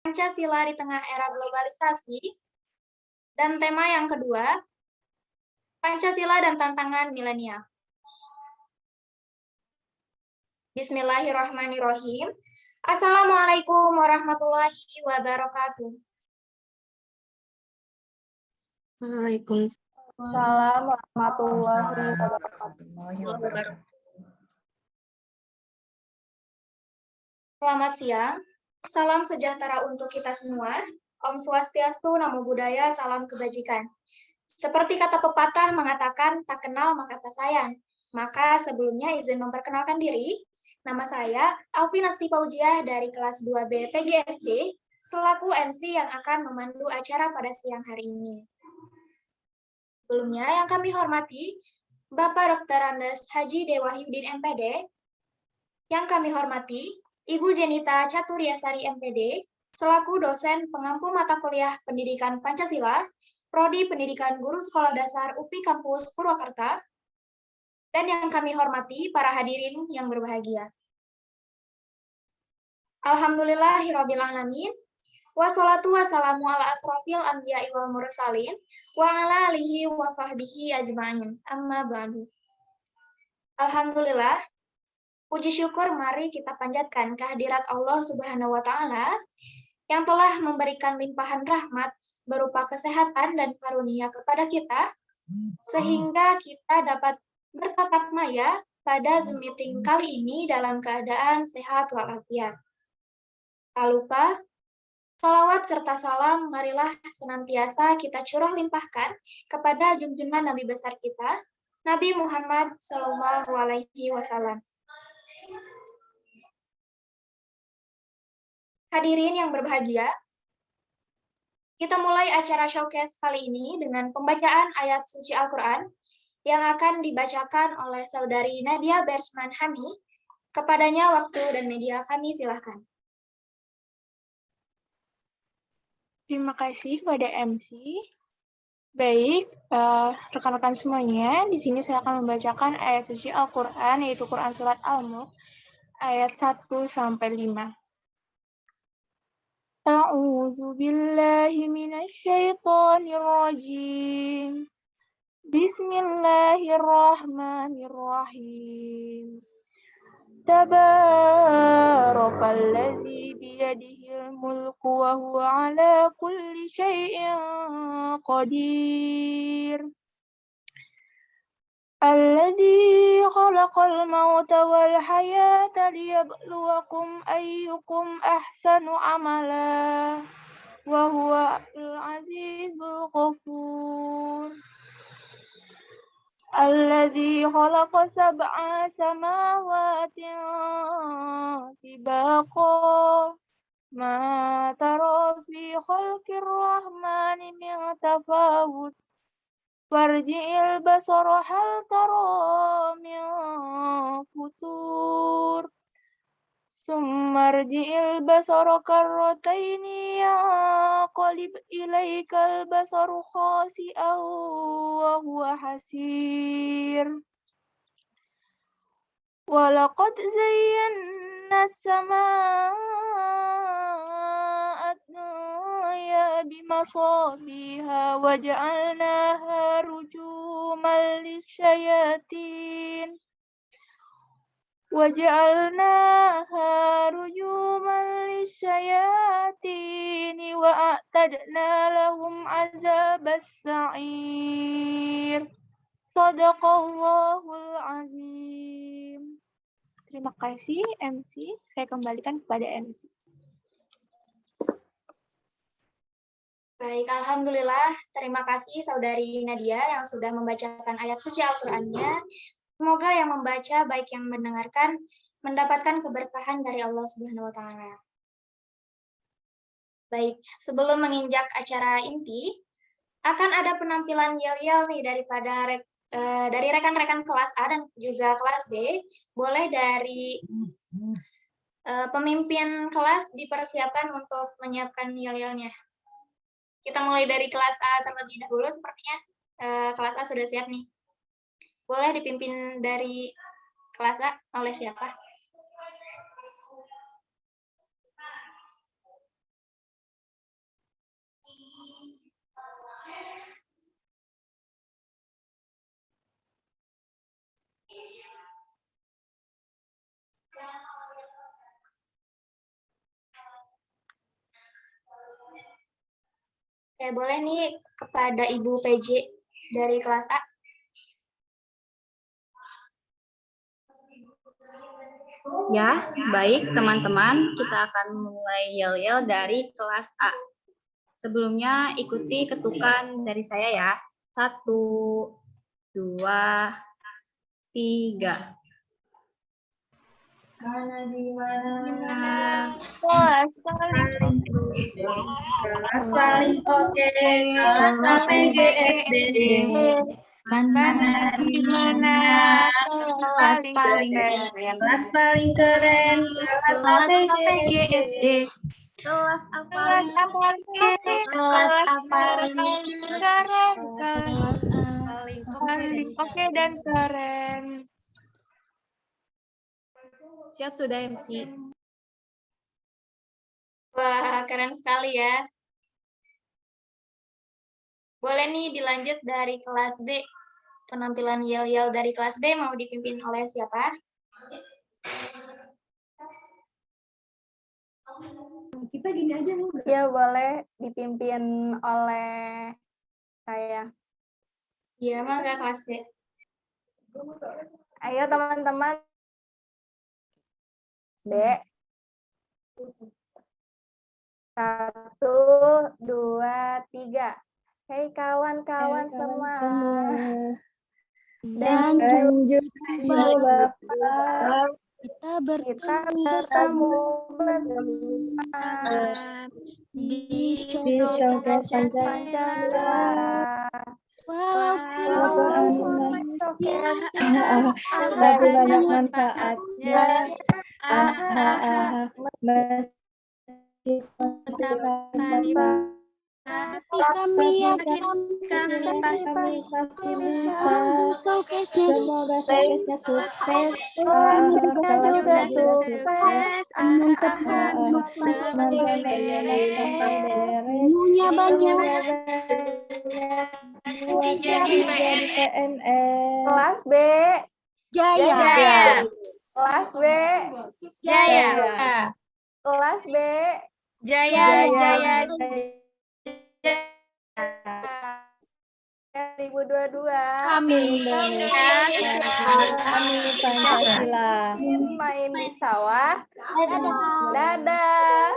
Pancasila di tengah era globalisasi, dan tema yang kedua, Pancasila dan tantangan milenial. Bismillahirrahmanirrahim. Assalamualaikum warahmatullahi wabarakatuh. Waalaikumsalam warahmatullahi wabarakatuh. Selamat siang. Salam sejahtera untuk kita semua. Om Swastiastu, Namo Buddhaya, salam kebajikan. Seperti kata pepatah mengatakan, tak kenal maka tak sayang. Maka sebelumnya izin memperkenalkan diri. Nama saya Alvin Asti Paujiah dari kelas 2B PGSD, selaku MC yang akan memandu acara pada siang hari ini. Sebelumnya yang kami hormati, Bapak Dr. Andes Haji Dewahyudin MPD, yang kami hormati, Ibu Jenita Caturyasari MPD, selaku dosen pengampu mata kuliah Pendidikan Pancasila, Prodi Pendidikan Guru Sekolah Dasar UPI Kampus Purwakarta, dan yang kami hormati para hadirin yang berbahagia. Alhamdulillahirabbil alamin. Wassalatu wassalamu ala asrofil anbiya'i wal mursalin wa ala alihi wa sahbihi ajma'in. Amma ba'du. Alhamdulillah, puji syukur mari kita panjatkan kehadirat Allah Subhanahu wa taala yang telah memberikan limpahan rahmat berupa kesehatan dan karunia kepada kita sehingga kita dapat bertatap maya pada Zoom meeting kali ini dalam keadaan sehat walafiat. Tak lupa, salawat serta salam marilah senantiasa kita curah limpahkan kepada junjungan Nabi besar kita, Nabi Muhammad SAW. Hadirin yang berbahagia, kita mulai acara showcase kali ini dengan pembacaan ayat suci Al-Quran yang akan dibacakan oleh Saudari Nadia Bersman Hami. Kepadanya waktu dan media kami silahkan. Terima kasih kepada MC. Baik, rekan-rekan semuanya, di sini saya akan membacakan ayat suci Al-Quran, yaitu Quran Surat Al-Mulk, ayat 1-5. A'udzu billahi minasyaitonir rajim. Bismillahirrahmanirrahim. Tabarakalladzi biyadihil mulku wa huwa ala kulli syai'in qadir. Alladzi khalaqal mauta wal hayata liyabluwakum ayyukum ahsanu amala wa huwa al-azizul ghafur. Alladzi khalaqa sab'a samawatin tibaqa ma tara fi khalqir rahmani min tafawut warji'il basara hal tara min futur summa rji'il basara karrataini yanqalib ilaikal basaru khasi'an wa huwa hasir. Walaqad zayyana as-samaa'a ad-dunya bimasabiha waja'alnaha rujuman lisyayatin wa a'tadna lahum 'adzabas sa'ir. Shadaqallahul azim. Terima kasih MC. Saya kembalikan kepada MC. Baik, Alhamdulillah. Terima kasih Saudari Nadia yang sudah membacakan ayat suci Al-Qurannya. Semoga yang membaca, baik yang mendengarkan, mendapatkan keberkahan dari Allah Subhanahu wa taala. Baik, sebelum menginjak acara inti, akan ada penampilan yel-yel nih dari rekan-rekan kelas A dan juga kelas B. Boleh dari pemimpin kelas dipersiapkan untuk menyiapkan yel-yelnya. Kita mulai dari kelas A terlebih dahulu, sepertinya kelas A sudah siap nih. Boleh dipimpin dari kelas A oleh siapa? Oke, boleh nih kepada Ibu PJ dari kelas A. Ya, baik teman-teman, kita akan mulai yel-yel dari kelas A. Sebelumnya ikuti ketukan dari saya ya. 1, 2, 3. Mana di mana? Kelas paling Kelas paling oke, kelas PGSD. mana di mana Kelas paling keren. keren. Kelas paling keren, Kelas kelas PGSD. Kelas A Kelas paling apa Kelas A paling keren, paling paling oke dan keren. Siap sudah MC. Wah, keren sekali ya. Boleh nih dilanjut dari kelas B. Penampilan yel-yel dari kelas B mau dipimpin oleh siapa? Kita gini aja nih. Ya, boleh dipimpin oleh saya. Iya, mangga kelas B. Ayo teman-teman. B. 1, 2, 3. Hei kawan-kawan semua. Dan juga Bapak, Kita bertemu bersama di Showcase Showcase Pancasila. Walaupun Walaupun Showcase tapi banyak manfaatnya. Meskipun Tapi kami yakin kami pasti bisa. showcase-nya Semoga showcase-nya sukses. Kelasnya juga sukses. Ilmunya banyak. Buat jadi PNS. Kelas B. Jaya. Kelas B. Jaya. Kelas B. Jaya. 2022. Kami. Kami Pancasila. Main di sawah. Dadah. Dadah.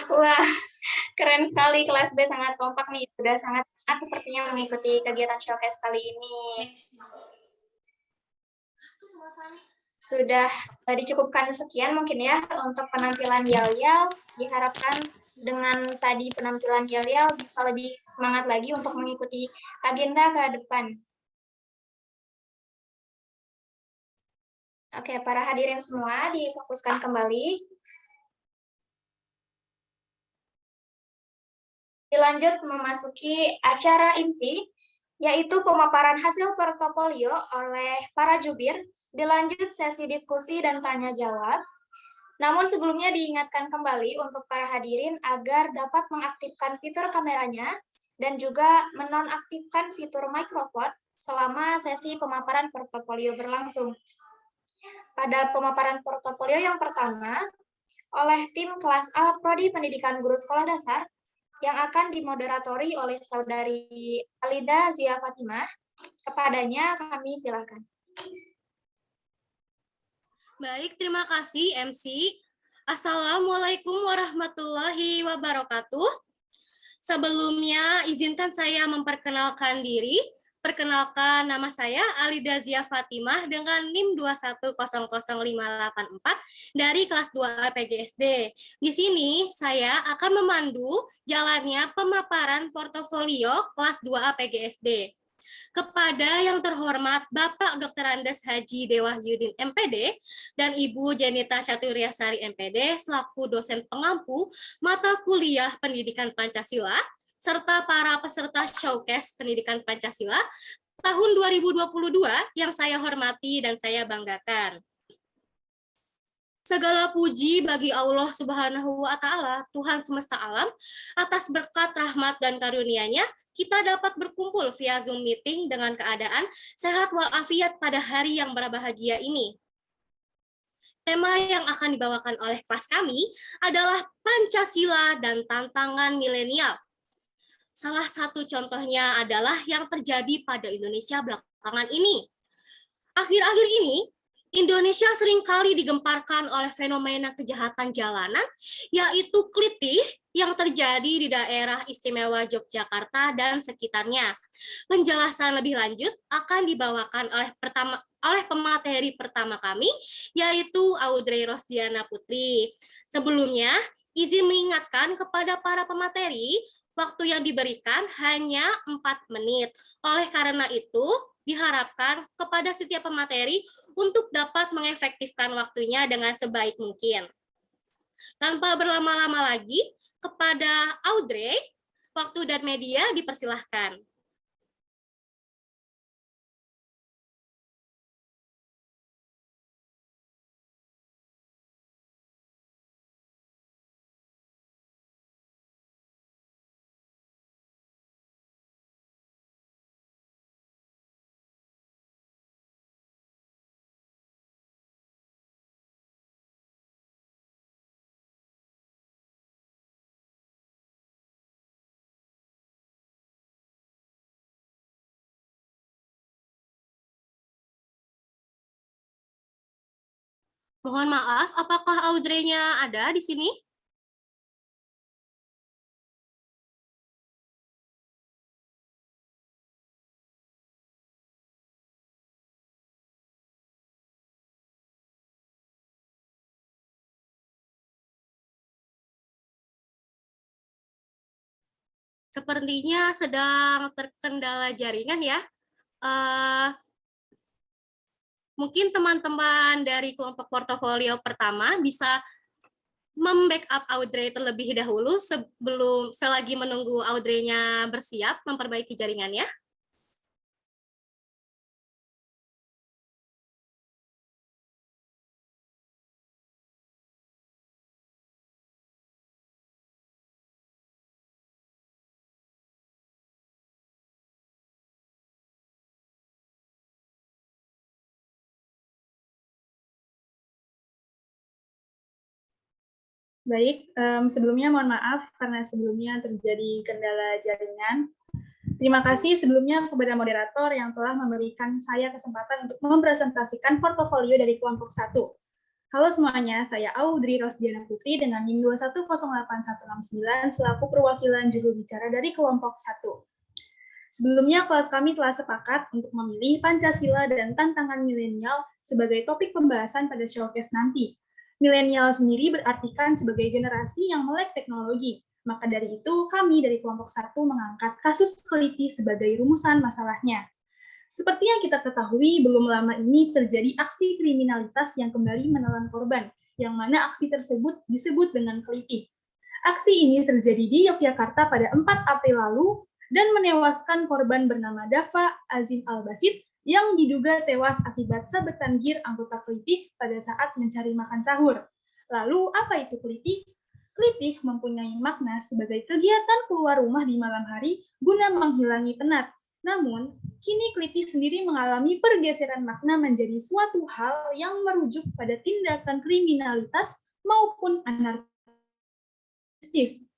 Wah, keren sekali kelas B, sangat kompak nih. Sudah sangat sepertinya mengikuti kegiatan showcase kali ini. Sudah dicukupkan sekian mungkin ya untuk penampilan yel-yel. Diharapkan dengan tadi penampilan yel-yel bisa lebih semangat lagi untuk mengikuti agenda ke depan. Oke, para hadirin semua difokuskan kembali. Dilanjut memasuki acara inti, yaitu pemaparan hasil portofolio oleh para jubir, dilanjut sesi diskusi dan tanya jawab. Namun sebelumnya diingatkan kembali untuk para hadirin agar dapat mengaktifkan fitur kameranya dan juga menonaktifkan fitur mikrofon selama sesi pemaparan portofolio berlangsung. Pada pemaparan portofolio yang pertama, oleh tim kelas A Prodi Pendidikan Guru Sekolah Dasar, yang akan dimoderatori oleh Saudari Alida Zia Fatimah. Kepadanya kami silakan. Baik, terima kasih MC. Assalamualaikum warahmatullahi wabarakatuh. Sebelumnya izinkan saya memperkenalkan diri. Perkenalkan, nama saya Alida Zia Fatimah dengan NIM 2100584 dari kelas 2A PGSD. Di sini saya akan memandu jalannya pemaparan portofolio kelas 2A PGSD. Kepada yang terhormat Bapak Dr. Andes Haji Dewahyudin MPD dan Ibu Jenita Syaturiasari MPD selaku dosen pengampu mata kuliah Pendidikan Pancasila, serta para peserta Showcase Pendidikan Pancasila tahun 2022 yang saya hormati dan saya banggakan. Segala puji bagi Allah Subhanahu wa Ta'ala, Tuhan semesta alam, atas berkat rahmat dan karunia-Nya, kita dapat berkumpul via Zoom meeting dengan keadaan sehat walafiat pada hari yang berbahagia ini. Tema yang akan dibawakan oleh kelas kami adalah Pancasila dan Tantangan Milenial. Salah satu contohnya adalah yang terjadi pada Indonesia belakangan ini. Akhir-akhir ini, Indonesia seringkali digemparkan oleh fenomena kejahatan jalanan, yaitu kelitih yang terjadi di daerah istimewa Yogyakarta dan sekitarnya. Penjelasan lebih lanjut akan dibawakan oleh pemateri pertama kami, yaitu Audrey Rosdiana Putri. Sebelumnya, izin mengingatkan kepada para pemateri, waktu yang diberikan hanya 4 menit. Oleh karena itu, diharapkan kepada setiap pemateri untuk dapat mengefektifkan waktunya dengan sebaik mungkin. Tanpa berlama-lama lagi, kepada Audrey, waktu dan media dipersilahkan. Mohon maaf, apakah Audrey-nya ada di sini? Sepertinya sedang terkendala jaringan ya. Mungkin teman-teman dari kelompok portofolio pertama bisa membackup Audrey terlebih dahulu selagi menunggu Audrey-nya bersiap memperbaiki jaringannya. Baik, sebelumnya mohon maaf karena sebelumnya terjadi kendala jaringan. Terima kasih sebelumnya kepada moderator yang telah memberikan saya kesempatan untuk mempresentasikan portofolio dari kelompok 1. Halo semuanya, saya Audrey Rosdiana Putri dengan NIM 2108169 selaku perwakilan juru bicara dari kelompok 1. Sebelumnya, kelas kami telah sepakat untuk memilih Pancasila dan Tantangan Milenial sebagai topik pembahasan pada showcase nanti. Milenial sendiri berartikan sebagai generasi yang melek teknologi. Maka dari itu, kami dari kelompok 1 mengangkat kasus kelitih sebagai rumusan masalahnya. Seperti yang kita ketahui, belum lama ini terjadi aksi kriminalitas yang kembali menelan korban, yang mana aksi tersebut disebut dengan kelitih. Aksi ini terjadi di Yogyakarta pada 4 April lalu dan menewaskan korban bernama Dava Azim Al-Basit yang diduga tewas akibat sabetan gear anggota kelitih pada saat mencari makan sahur. Lalu, apa itu kelitih? Kelitih mempunyai makna sebagai kegiatan keluar rumah di malam hari guna menghilangi penat. Namun, kini kelitih sendiri mengalami pergeseran makna menjadi suatu hal yang merujuk pada tindakan kriminalitas maupun anarkistis.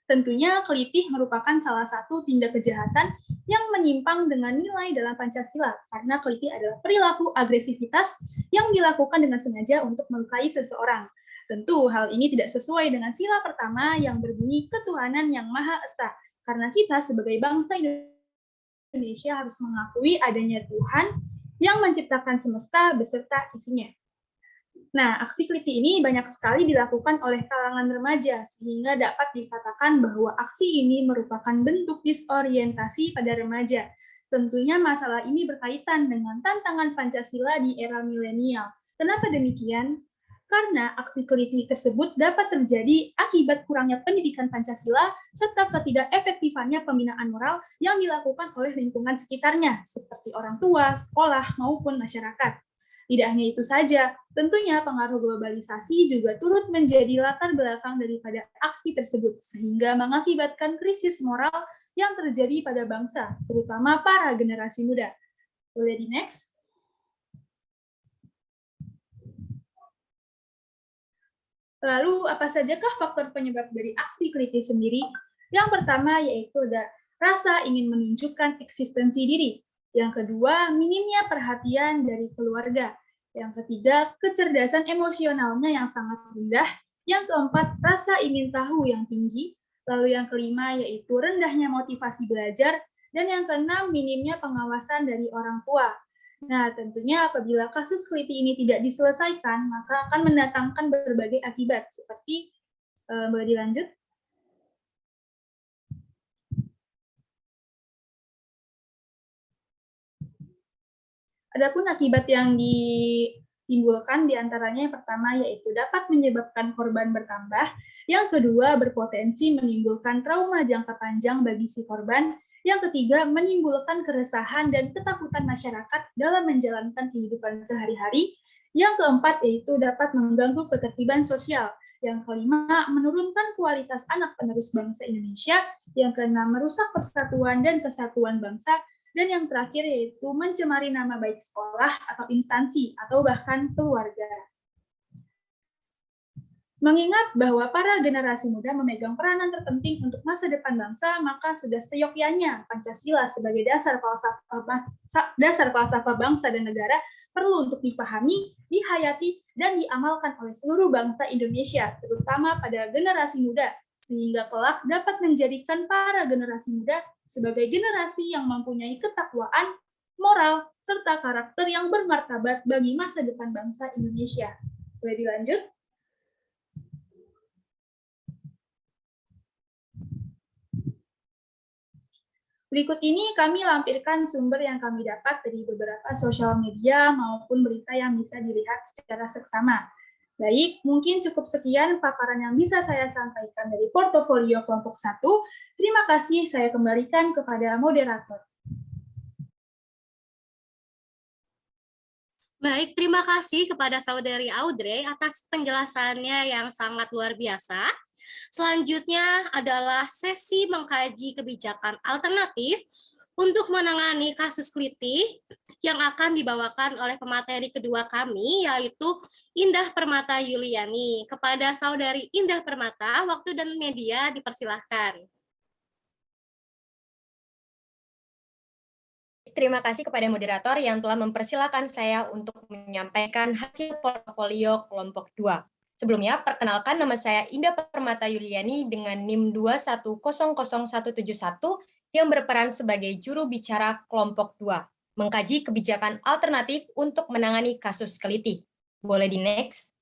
Tentunya kelitih merupakan salah satu tindak kejahatan yang menyimpang dengan nilai dalam Pancasila, karena kelitih adalah perilaku agresivitas yang dilakukan dengan sengaja untuk melukai seseorang. Tentu hal ini tidak sesuai dengan sila pertama yang berbunyi ketuhanan yang Maha Esa, karena kita sebagai bangsa Indonesia harus mengakui adanya Tuhan yang menciptakan semesta beserta isinya. Nah, aksi kelitih ini banyak sekali dilakukan oleh kalangan remaja, sehingga dapat dikatakan bahwa aksi ini merupakan bentuk disorientasi pada remaja. Tentunya masalah ini berkaitan dengan tantangan Pancasila di era milenial. Kenapa demikian? Karena aksi kelitih tersebut dapat terjadi akibat kurangnya pendidikan Pancasila serta ketidakefektifannya pembinaan moral yang dilakukan oleh lingkungan sekitarnya, seperti orang tua, sekolah, maupun masyarakat. Tidak hanya itu saja, tentunya pengaruh globalisasi juga turut menjadi latar belakang daripada aksi tersebut, sehingga mengakibatkan krisis moral yang terjadi pada bangsa, terutama para generasi muda. Boleh di next? Lalu, apa sajakah faktor penyebab dari aksi keliti sendiri? Yang pertama yaitu ada rasa ingin menunjukkan eksistensi diri. Yang kedua, minimnya perhatian dari keluarga. Yang ketiga, kecerdasan emosionalnya yang sangat rendah. Yang keempat, rasa ingin tahu yang tinggi. Lalu yang kelima yaitu rendahnya motivasi belajar. Dan yang keenam, minimnya pengawasan dari orang tua. Nah, tentunya apabila kasus keliti ini tidak diselesaikan, maka akan mendatangkan berbagai akibat, seperti boleh dilanjut? Adapun akibat yang ditimbulkan diantaranya yang pertama yaitu dapat menyebabkan korban bertambah, yang kedua berpotensi menimbulkan trauma jangka panjang bagi si korban, yang ketiga, menimbulkan keresahan dan ketakutan masyarakat dalam menjalankan kehidupan sehari-hari. Yang keempat, yaitu dapat mengganggu ketertiban sosial. Yang kelima, menurunkan kualitas anak penerus bangsa Indonesia. Yang keenam, merusak persatuan dan kesatuan bangsa. Dan yang terakhir, yaitu mencemari nama baik sekolah atau instansi, atau bahkan keluarga. Mengingat bahwa para generasi muda memegang peranan terpenting untuk masa depan bangsa, maka sudah seyogyanya Pancasila sebagai dasar falsafah bangsa dan negara perlu untuk dipahami, dihayati, dan diamalkan oleh seluruh bangsa Indonesia, terutama pada generasi muda, sehingga kelak dapat menjadikan para generasi muda sebagai generasi yang mempunyai ketakwaan, moral, serta karakter yang bermartabat bagi masa depan bangsa Indonesia. Boleh dilanjut? Berikut ini kami lampirkan sumber yang kami dapat dari beberapa sosial media maupun berita yang bisa dilihat secara seksama. Baik, mungkin cukup sekian paparan yang bisa saya sampaikan dari portofolio kelompok 1. Terima kasih, saya kembalikan kepada moderator. Baik, terima kasih kepada Saudari Audrey atas penjelasannya yang sangat luar biasa. Selanjutnya adalah sesi mengkaji kebijakan alternatif untuk menangani kasus keliti yang akan dibawakan oleh pemateri kedua kami, yaitu Indah Permata Yuliani. Kepada Saudari Indah Permata, waktu dan media dipersilahkan. Terima kasih kepada moderator yang telah mempersilahkan saya untuk menyampaikan hasil portofolio kelompok 2. Sebelumnya, perkenalkan nama saya Indah Permata Yuliani dengan NIM 2100171 yang berperan sebagai juru bicara kelompok 2, mengkaji kebijakan alternatif untuk menangani kasus keliti. Boleh di next?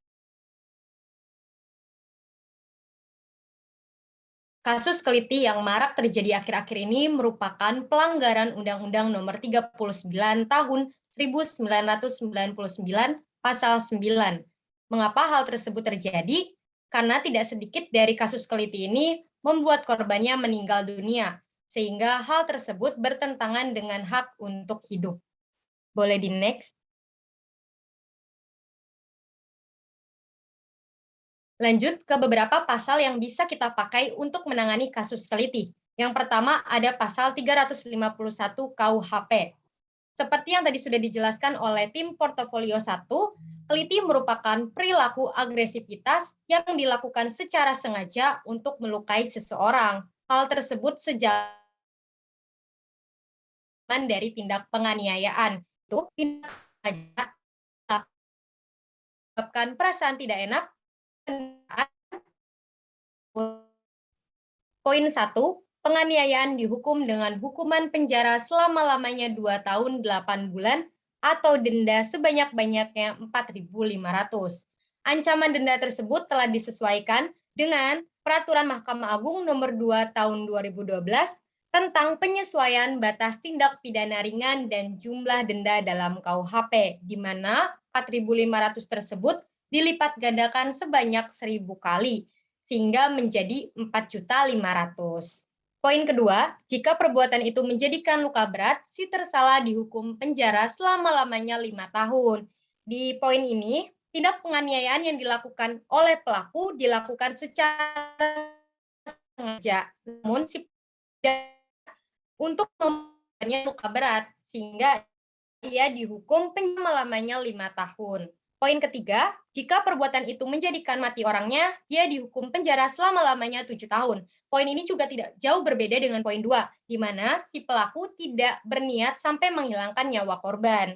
Kasus keliti yang marak terjadi akhir-akhir ini merupakan pelanggaran Undang-Undang Nomor 39 Tahun 1999 Pasal 9. Mengapa hal tersebut terjadi? Karena tidak sedikit dari kasus keliti ini membuat korbannya meninggal dunia, sehingga hal tersebut bertentangan dengan hak untuk hidup. Boleh di next? Lanjut ke beberapa pasal yang bisa kita pakai untuk menangani kasus keliti. Yang pertama ada pasal 351 KUHP. Seperti yang tadi sudah dijelaskan oleh tim portofolio 1, keliti merupakan perilaku agresivitas yang dilakukan secara sengaja untuk melukai seseorang. Hal tersebut sejalan dari tindak penganiayaan. Itu tindak menyebabkan perasaan tidak enak. Poin 1, penganiayaan dihukum dengan hukuman penjara selama-lamanya 2 tahun 8 bulan atau denda sebanyak-banyaknya 4.500. Ancaman denda tersebut telah disesuaikan dengan Peraturan Mahkamah Agung Nomor 2 Tahun 2012 tentang penyesuaian batas tindak pidana ringan dan jumlah denda dalam KUHP, di mana 4.500 tersebut dilipat gandakan sebanyak 1.000 kali, sehingga menjadi 4.500.000. Poin kedua, jika perbuatan itu menjadikan luka berat, si tersalah dihukum penjara selama-lamanya 5 tahun. Di poin ini, tindak penganiayaan yang dilakukan oleh pelaku dilakukan secara sengaja, namun si untuk memberikannya luka berat, sehingga ia dihukum selama-lamanya 5 tahun. Poin ketiga, jika perbuatan itu menjadikan mati orangnya, dia dihukum penjara selama-lamanya 7 tahun. Poin ini juga tidak jauh berbeda dengan poin 2, di mana si pelaku tidak berniat sampai menghilangkan nyawa korban.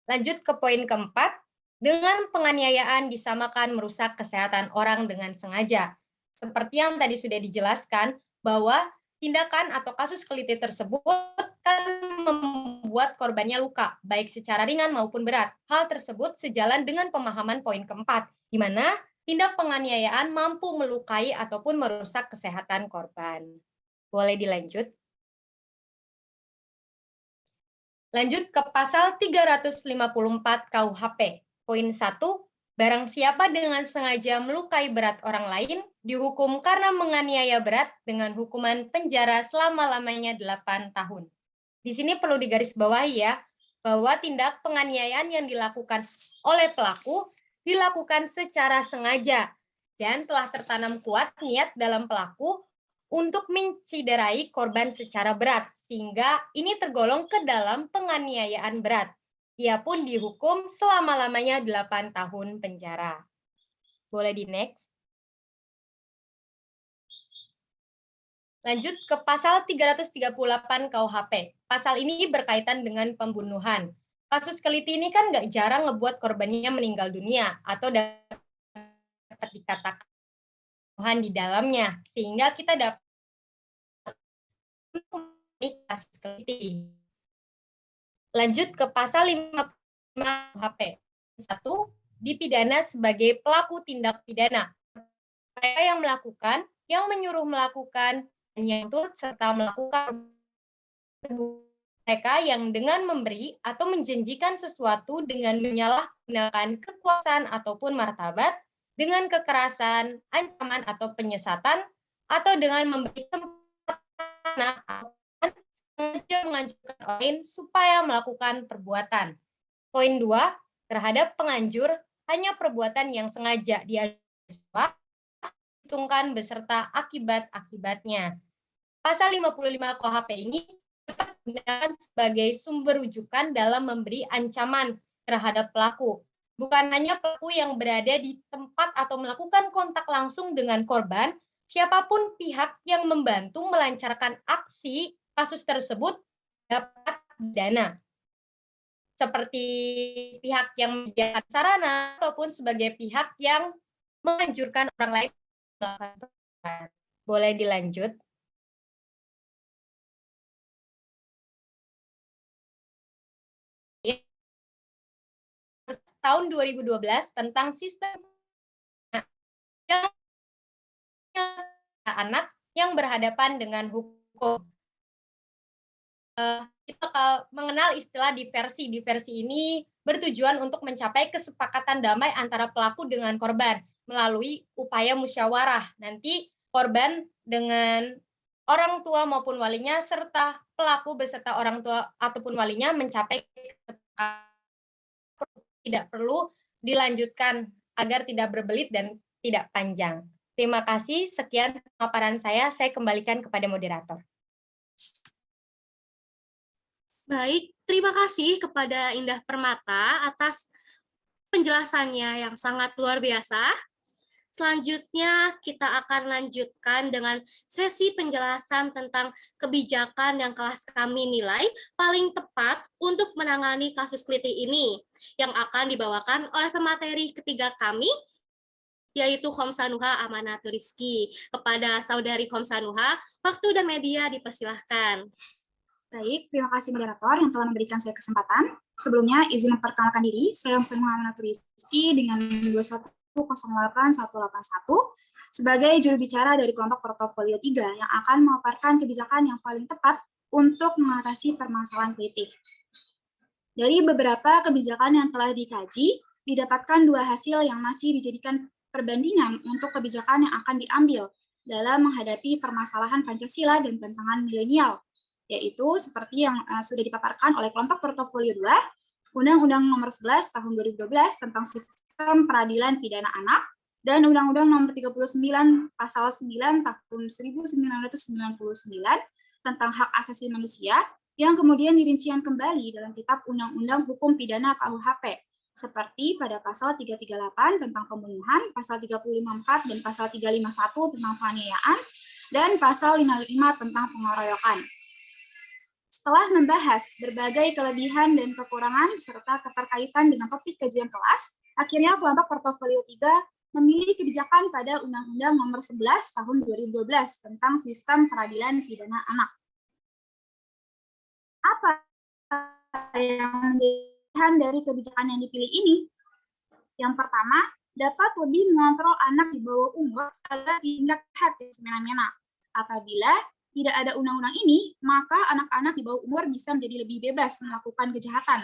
Lanjut ke poin keempat, dengan penganiayaan disamakan merusak kesehatan orang dengan sengaja. Seperti yang tadi sudah dijelaskan, bahwa tindakan atau kasus keliti tersebut kan membuat korbannya luka, baik secara ringan maupun berat. Hal tersebut sejalan dengan pemahaman poin keempat, di mana tindak penganiayaan mampu melukai ataupun merusak kesehatan korban. Boleh dilanjut? Lanjut ke pasal 354 KUHP. Poin 1, barang siapa dengan sengaja melukai berat orang lain dihukum karena menganiaya berat dengan hukuman penjara selama-lamanya 8 tahun. Di sini perlu digarisbawahi ya, bahwa tindak penganiayaan yang dilakukan oleh pelaku dilakukan secara sengaja dan telah tertanam kuat niat dalam pelaku untuk menciderai korban secara berat, sehingga ini tergolong ke dalam penganiayaan berat. Ia pun dihukum selama-lamanya 8 tahun penjara. Boleh di next. Lanjut ke pasal 338 KUHP. Pasal ini berkaitan dengan pembunuhan. Kasus keliti ini kan nggak jarang ngebuat korbannya meninggal dunia atau dapat dikatakan pembunuhan di dalamnya, sehingga kita dapat kasus keliti. Lanjut ke pasal 55 KUHP. 1, dipidana sebagai pelaku tindak pidana. Mereka yang melakukan, yang menyuruh melakukan, yang turut serta melakukan mereka yang dengan memberi atau menjanjikan sesuatu dengan menyalahgunakan kekuasaan ataupun martabat, dengan kekerasan, ancaman atau penyesatan, atau dengan memberi tempat atau sengaja menganjurkan orang lain supaya melakukan perbuatan. Poin 2, terhadap penganjur hanya perbuatan yang sengaja dihitungkan beserta akibat-akibatnya. Pasal 55 KUHP ini dapat digunakan sebagai sumber rujukan dalam memberi ancaman terhadap pelaku. Bukan hanya pelaku yang berada di tempat atau melakukan kontak langsung dengan korban, siapapun pihak yang membantu melancarkan aksi kasus tersebut dapat didana. Seperti pihak yang menyediakan sarana ataupun sebagai pihak yang menganjurkan orang lain melakukan perbuatan. Boleh dilanjut? Tahun 2012 tentang sistem anak yang berhadapan dengan hukum. Kita bakal mengenal istilah diversi. Diversi ini bertujuan untuk mencapai kesepakatan damai antara pelaku dengan korban melalui upaya musyawarah. Nanti korban dengan orang tua maupun walinya serta pelaku beserta orang tua ataupun walinya mencapai kesepakatan. Tidak perlu dilanjutkan agar tidak berbelit dan tidak panjang. Terima kasih. Sekian paparan saya kembalikan kepada moderator. Baik, terima kasih kepada Indah Permata atas penjelasannya yang sangat luar biasa. Selanjutnya kita akan lanjutkan dengan sesi penjelasan tentang kebijakan yang kelas kami nilai paling tepat untuk menangani kasus keliti ini, yang akan dibawakan oleh pemateri ketiga kami, yaitu Khomsanuha Amanatul Rizki. Kepada Saudari Khomsanuha, waktu dan media dipersilahkan. Baik, terima kasih moderator yang telah memberikan saya kesempatan. Sebelumnya, izin memperkenalkan diri, saya Khomsanuha Amanatul Rizki dengan 2108-181 sebagai juru bicara dari kelompok portofolio 3 yang akan memaparkan kebijakan yang paling tepat untuk mengatasi permasalahan keliti. Dari beberapa kebijakan yang telah dikaji, didapatkan 2 hasil yang masih dijadikan perbandingan untuk kebijakan yang akan diambil dalam menghadapi permasalahan Pancasila dan tantangan milenial, yaitu seperti yang sudah dipaparkan oleh kelompok portofolio 2, Undang-Undang Nomor 11 Tahun 2012 tentang Sistem Peradilan Pidana Anak, dan Undang-Undang Nomor 39 Pasal 9 Tahun 1999 tentang Hak Asasi Manusia, yang kemudian dirincikan kembali dalam Kitab Undang-Undang Hukum Pidana KUHP, seperti pada pasal 338 tentang pembunuhan, pasal 354 dan pasal 351 tentang penganiayaan, dan pasal 55 tentang pengeroyokan. Setelah membahas berbagai kelebihan dan kekurangan serta keterkaitan dengan topik kajian kelas, akhirnya kelompok portofolio 3 memilih kebijakan pada Undang-Undang Nomor 11 Tahun 2012 tentang Sistem Peradilan Pidana Anak. Apa yang menjadi dari kebijakan yang dipilih ini? Yang pertama, dapat lebih mengontrol anak di bawah umur agar tindak hati semena-mena. Apabila tidak ada undang-undang ini, maka anak-anak di bawah umur bisa menjadi lebih bebas melakukan kejahatan.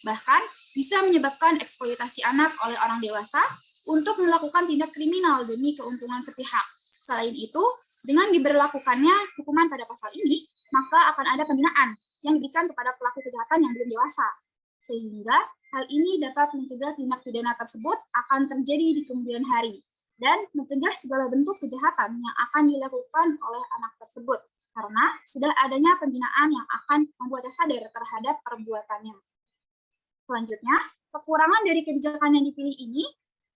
Bahkan bisa menyebabkan eksploitasi anak oleh orang dewasa untuk melakukan tindak kriminal demi keuntungan sepihak. Selain itu, dengan diberlakukannya hukuman pada pasal ini, maka akan ada pembinaan yang diberikan kepada pelaku kejahatan yang belum dewasa. Sehingga hal ini dapat mencegah tindak pidana tersebut akan terjadi di kemudian hari dan mencegah segala bentuk kejahatan yang akan dilakukan oleh anak tersebut karena sudah adanya pembinaan yang akan membuatnya sadar terhadap perbuatannya. Selanjutnya, kekurangan dari kebijakan yang dipilih ini,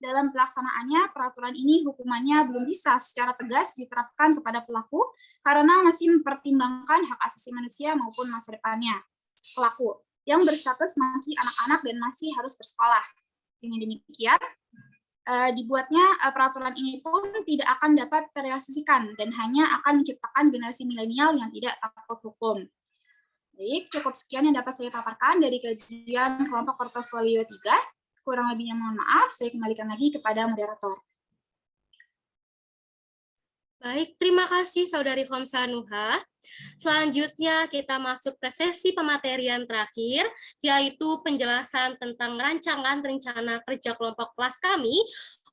dalam pelaksanaannya peraturan ini hukumannya belum bisa secara tegas diterapkan kepada pelaku karena masih mempertimbangkan hak asasi manusia maupun masa depannya pelaku yang berstatus masih anak-anak dan masih harus bersekolah. Dengan demikian, dibuatnya peraturan ini pun tidak akan dapat terrealisasikan dan hanya akan menciptakan generasi milenial yang tidak takut hukum. Baik, cukup sekian yang dapat saya paparkan dari kajian kelompok portofolio 3. Kurang lebihnya mohon maaf, saya kembalikan lagi kepada moderator. Baik, terima kasih Saudari Khomsa Nuha. Selanjutnya kita masuk ke sesi pematerian terakhir, yaitu penjelasan tentang rancangan rencana kerja kelompok kelas kami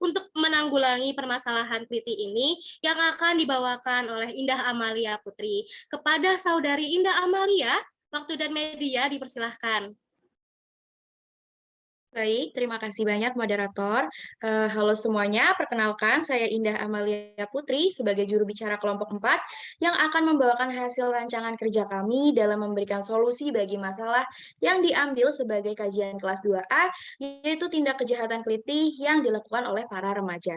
untuk menanggulangi permasalahan keliti ini yang akan dibawakan oleh Indah Amalia Putri. Kepada Saudari Indah Amalia, waktu dan media dipersilahkan. Baik, terima kasih banyak moderator. Halo semuanya, perkenalkan saya Indah Amalia Putri sebagai juru bicara kelompok 4 yang akan membawakan hasil rancangan kerja kami dalam memberikan solusi bagi masalah yang diambil sebagai kajian kelas 2A, yaitu tindak kejahatan keliti yang dilakukan oleh para remaja.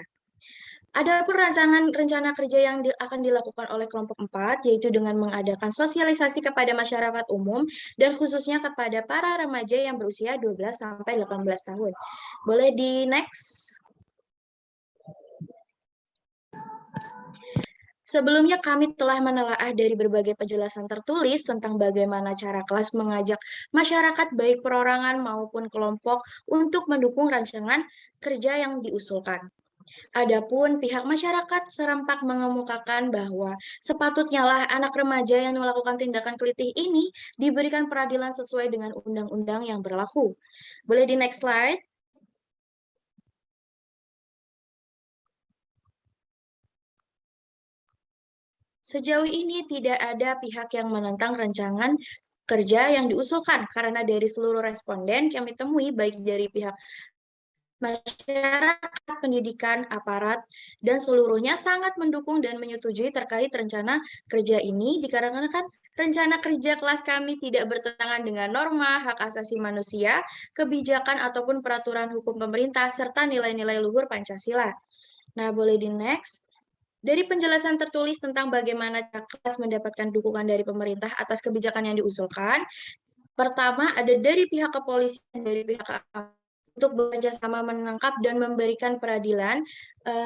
Adapun rancangan rencana kerja yang akan dilakukan oleh kelompok 4, yaitu dengan mengadakan sosialisasi kepada masyarakat umum dan khususnya kepada para remaja yang berusia 12-18 tahun. Boleh di next? Sebelumnya kami telah menelaah dari berbagai penjelasan tertulis tentang bagaimana cara kelas mengajak masyarakat baik perorangan maupun kelompok untuk mendukung rancangan kerja yang diusulkan. Adapun pihak masyarakat serempak mengemukakan bahwa sepatutnya lah anak remaja yang melakukan tindakan kelitih ini diberikan peradilan sesuai dengan undang-undang yang berlaku. Boleh di next slide? Sejauh ini tidak ada pihak yang menentang rancangan kerja yang diusulkan karena dari seluruh responden kami temui baik dari pihak masyarakat, pendidikan, aparat, dan seluruhnya sangat mendukung dan menyetujui terkait rencana kerja ini dikarenakan rencana kerja kelas kami tidak bertentangan dengan norma, hak asasi manusia, kebijakan ataupun peraturan hukum pemerintah, serta nilai-nilai luhur Pancasila. Nah, boleh di next. Dari penjelasan tertulis tentang bagaimana kelas mendapatkan dukungan dari pemerintah atas kebijakan yang diusulkan, pertama ada dari pihak kepolisian, dari pihak untuk bekerjasama menangkap dan memberikan peradilan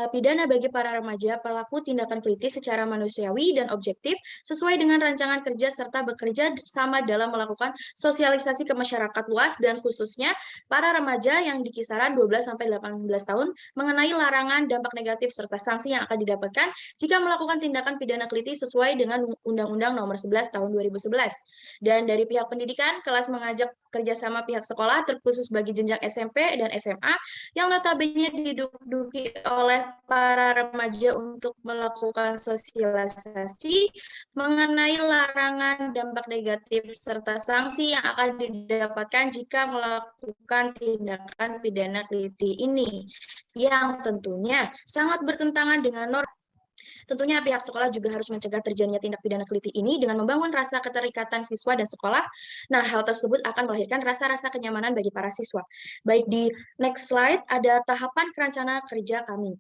pidana bagi para remaja pelaku tindakan keliti secara manusiawi dan objektif sesuai dengan rancangan kerja serta bekerja sama dalam melakukan sosialisasi ke masyarakat luas dan khususnya para remaja yang di kisaran 12-18 tahun mengenai larangan, dampak negatif serta sanksi yang akan didapatkan jika melakukan tindakan pidana keliti sesuai dengan Undang-Undang Nomor 11 Tahun 2011. Dan dari pihak pendidikan, kelas mengajak kerjasama pihak sekolah terkhusus bagi jenjang SMP dan SMA yang notabene diduduki oleh para remaja untuk melakukan sosialisasi mengenai larangan, dampak negatif, serta sanksi yang akan didapatkan jika melakukan tindakan pidana keliti ini, yang tentunya sangat bertentangan dengan norma. Tentunya pihak sekolah juga harus mencegah terjadinya tindak pidana keliti ini dengan membangun rasa keterikatan siswa dan sekolah. Nah, hal tersebut akan melahirkan rasa-rasa kenyamanan bagi para siswa. Baik, di next slide ada tahapan rencana kerja kami.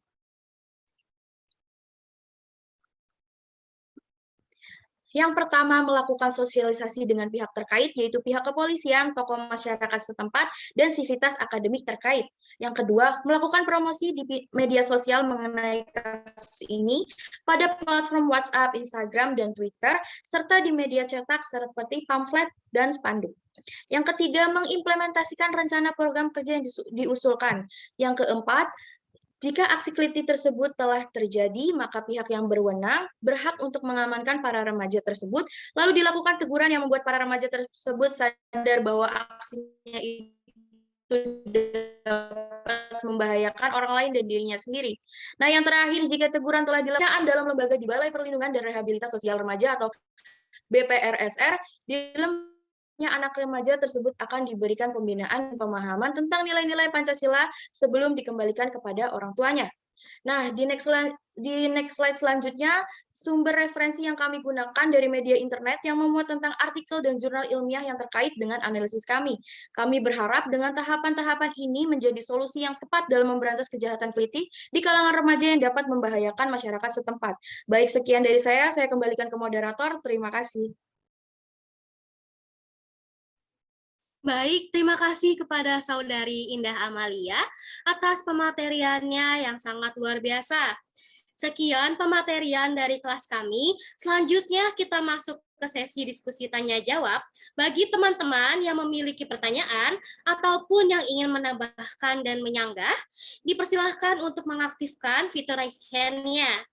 Yang pertama, melakukan sosialisasi dengan pihak terkait, yaitu pihak kepolisian, tokoh masyarakat setempat, dan sivitas akademik terkait. Yang kedua, melakukan promosi di media sosial mengenai kasus ini pada platform WhatsApp, Instagram, dan Twitter, serta di media cetak seperti pamflet dan spanduk. Yang ketiga, mengimplementasikan rencana program kerja yang diusulkan. Yang keempat, jika aksi keliti tersebut telah terjadi, maka pihak yang berwenang berhak untuk mengamankan para remaja tersebut, lalu dilakukan teguran yang membuat para remaja tersebut sadar bahwa aksinya itu dapat membahayakan orang lain dan dirinya sendiri. Nah, yang terakhir, jika teguran telah dilakukan dalam lembaga di Balai Perlindungan dan Rehabilitas Sosial Remaja atau BPRSR, di anak remaja tersebut akan diberikan pembinaan dan pemahaman tentang nilai-nilai Pancasila sebelum dikembalikan kepada orang tuanya. Nah, di next slide selanjutnya, sumber referensi yang kami gunakan dari media internet yang memuat tentang artikel dan jurnal ilmiah yang terkait dengan analisis kami. Kami berharap dengan tahapan-tahapan ini menjadi solusi yang tepat dalam memberantas kejahatan keliti di kalangan remaja yang dapat membahayakan masyarakat setempat. Baik, sekian dari saya kembalikan ke moderator. Terima kasih. Baik, terima kasih kepada Saudari Indah Amalia atas pemateriannya yang sangat luar biasa. Sekian pematerian dari kelas kami. Selanjutnya kita masuk ke sesi diskusi tanya-jawab. Bagi teman-teman yang memiliki pertanyaan ataupun yang ingin menambahkan dan menyanggah, dipersilahkan untuk mengaktifkan fitur raise hand-nya.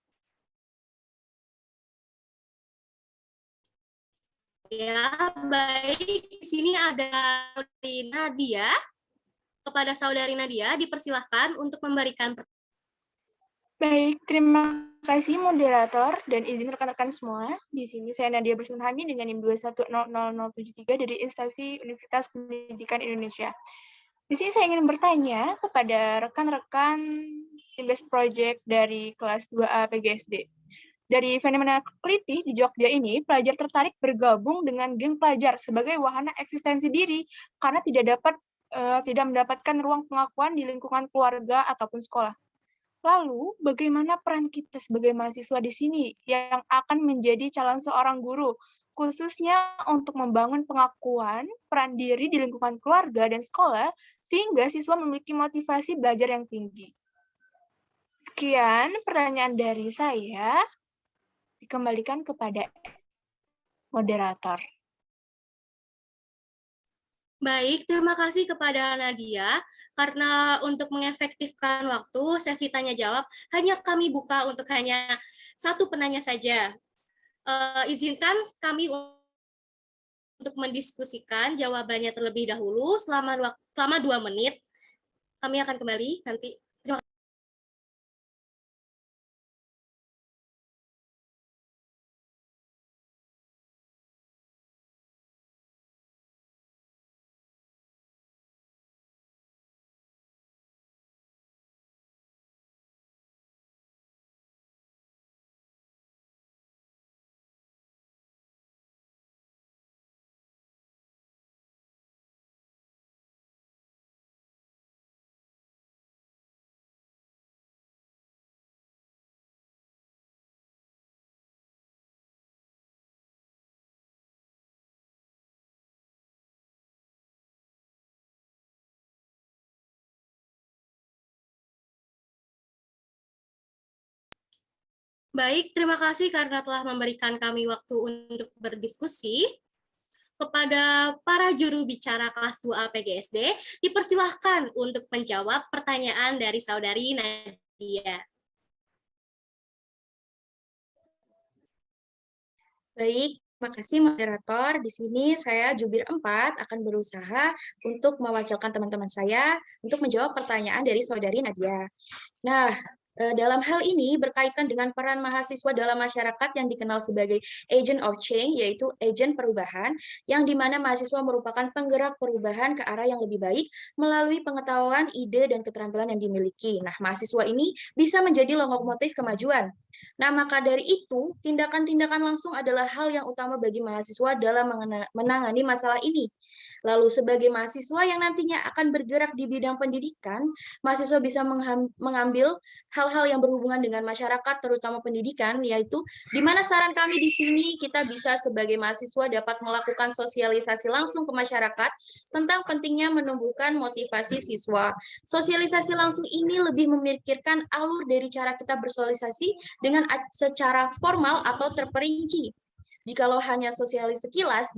Ya, baik. Di sini ada Saudari Nadia. Kepada Saudari Nadia, dipersilahkan untuk memberikan pertanyaan. Baik, terima kasih moderator dan izin rekan-rekan semua. Di sini saya Nadia Bersunhani dengan NIM 2100073 dari Instansi Universitas Pendidikan Indonesia. Di sini saya ingin bertanya kepada rekan-rekan tim best project dari kelas 2A PGSD. Dari fenomena keliti di Jogja ini, pelajar tertarik bergabung dengan geng pelajar sebagai wahana eksistensi diri karena tidak mendapatkan ruang pengakuan di lingkungan keluarga ataupun sekolah. Lalu, bagaimana peran kita sebagai mahasiswa di sini yang akan menjadi calon seorang guru, khususnya untuk membangun pengakuan peran diri di lingkungan keluarga dan sekolah, sehingga siswa memiliki motivasi belajar yang tinggi. Sekian pertanyaan dari saya. Dikembalikan kepada moderator. Baik, terima kasih kepada Nadia. Karena untuk mengefektifkan waktu, sesi tanya-jawab hanya kami buka untuk hanya satu penanya saja. Izinkan kami untuk mendiskusikan jawabannya terlebih dahulu selama 2 menit. Kami akan kembali nanti. Terima kasih. Baik, terima kasih karena telah memberikan kami waktu untuk berdiskusi. Kepada para juru bicara kelas 2A PGSD, dipersilahkan untuk menjawab pertanyaan dari Saudari Nadia. Baik, terima kasih moderator. Di sini saya Jubir 4 akan berusaha untuk mewakilkan teman-teman saya untuk menjawab pertanyaan dari Saudari Nadia. Nah, dalam hal ini berkaitan dengan peran mahasiswa dalam masyarakat yang dikenal sebagai agent of change, yaitu agen perubahan, yang dimana mahasiswa merupakan penggerak perubahan ke arah yang lebih baik melalui pengetahuan, ide, dan keterampilan yang dimiliki. Nah, mahasiswa ini bisa menjadi lokomotif kemajuan. Nah, maka dari itu, tindakan-tindakan langsung adalah hal yang utama bagi mahasiswa dalam menangani masalah ini. Lalu, sebagai mahasiswa yang nantinya akan bergerak di bidang pendidikan, mahasiswa bisa mengambil hal-hal yang berhubungan dengan masyarakat, terutama pendidikan, yaitu di mana saran kami di sini kita bisa sebagai mahasiswa dapat melakukan sosialisasi langsung ke masyarakat tentang pentingnya menumbuhkan motivasi siswa. Sosialisasi langsung ini lebih memikirkan alur dari cara kita bersosialisasi dengan secara formal atau terperinci. Jikalau hanya sosialisasi sekilas,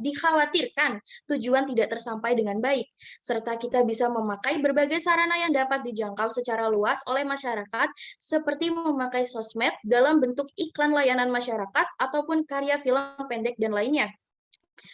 dikhawatirkan tujuan tidak tersampai dengan baik, serta kita bisa memakai berbagai sarana yang dapat dijangkau secara luas oleh masyarakat, seperti memakai sosmed dalam bentuk iklan layanan masyarakat ataupun karya film pendek dan lainnya.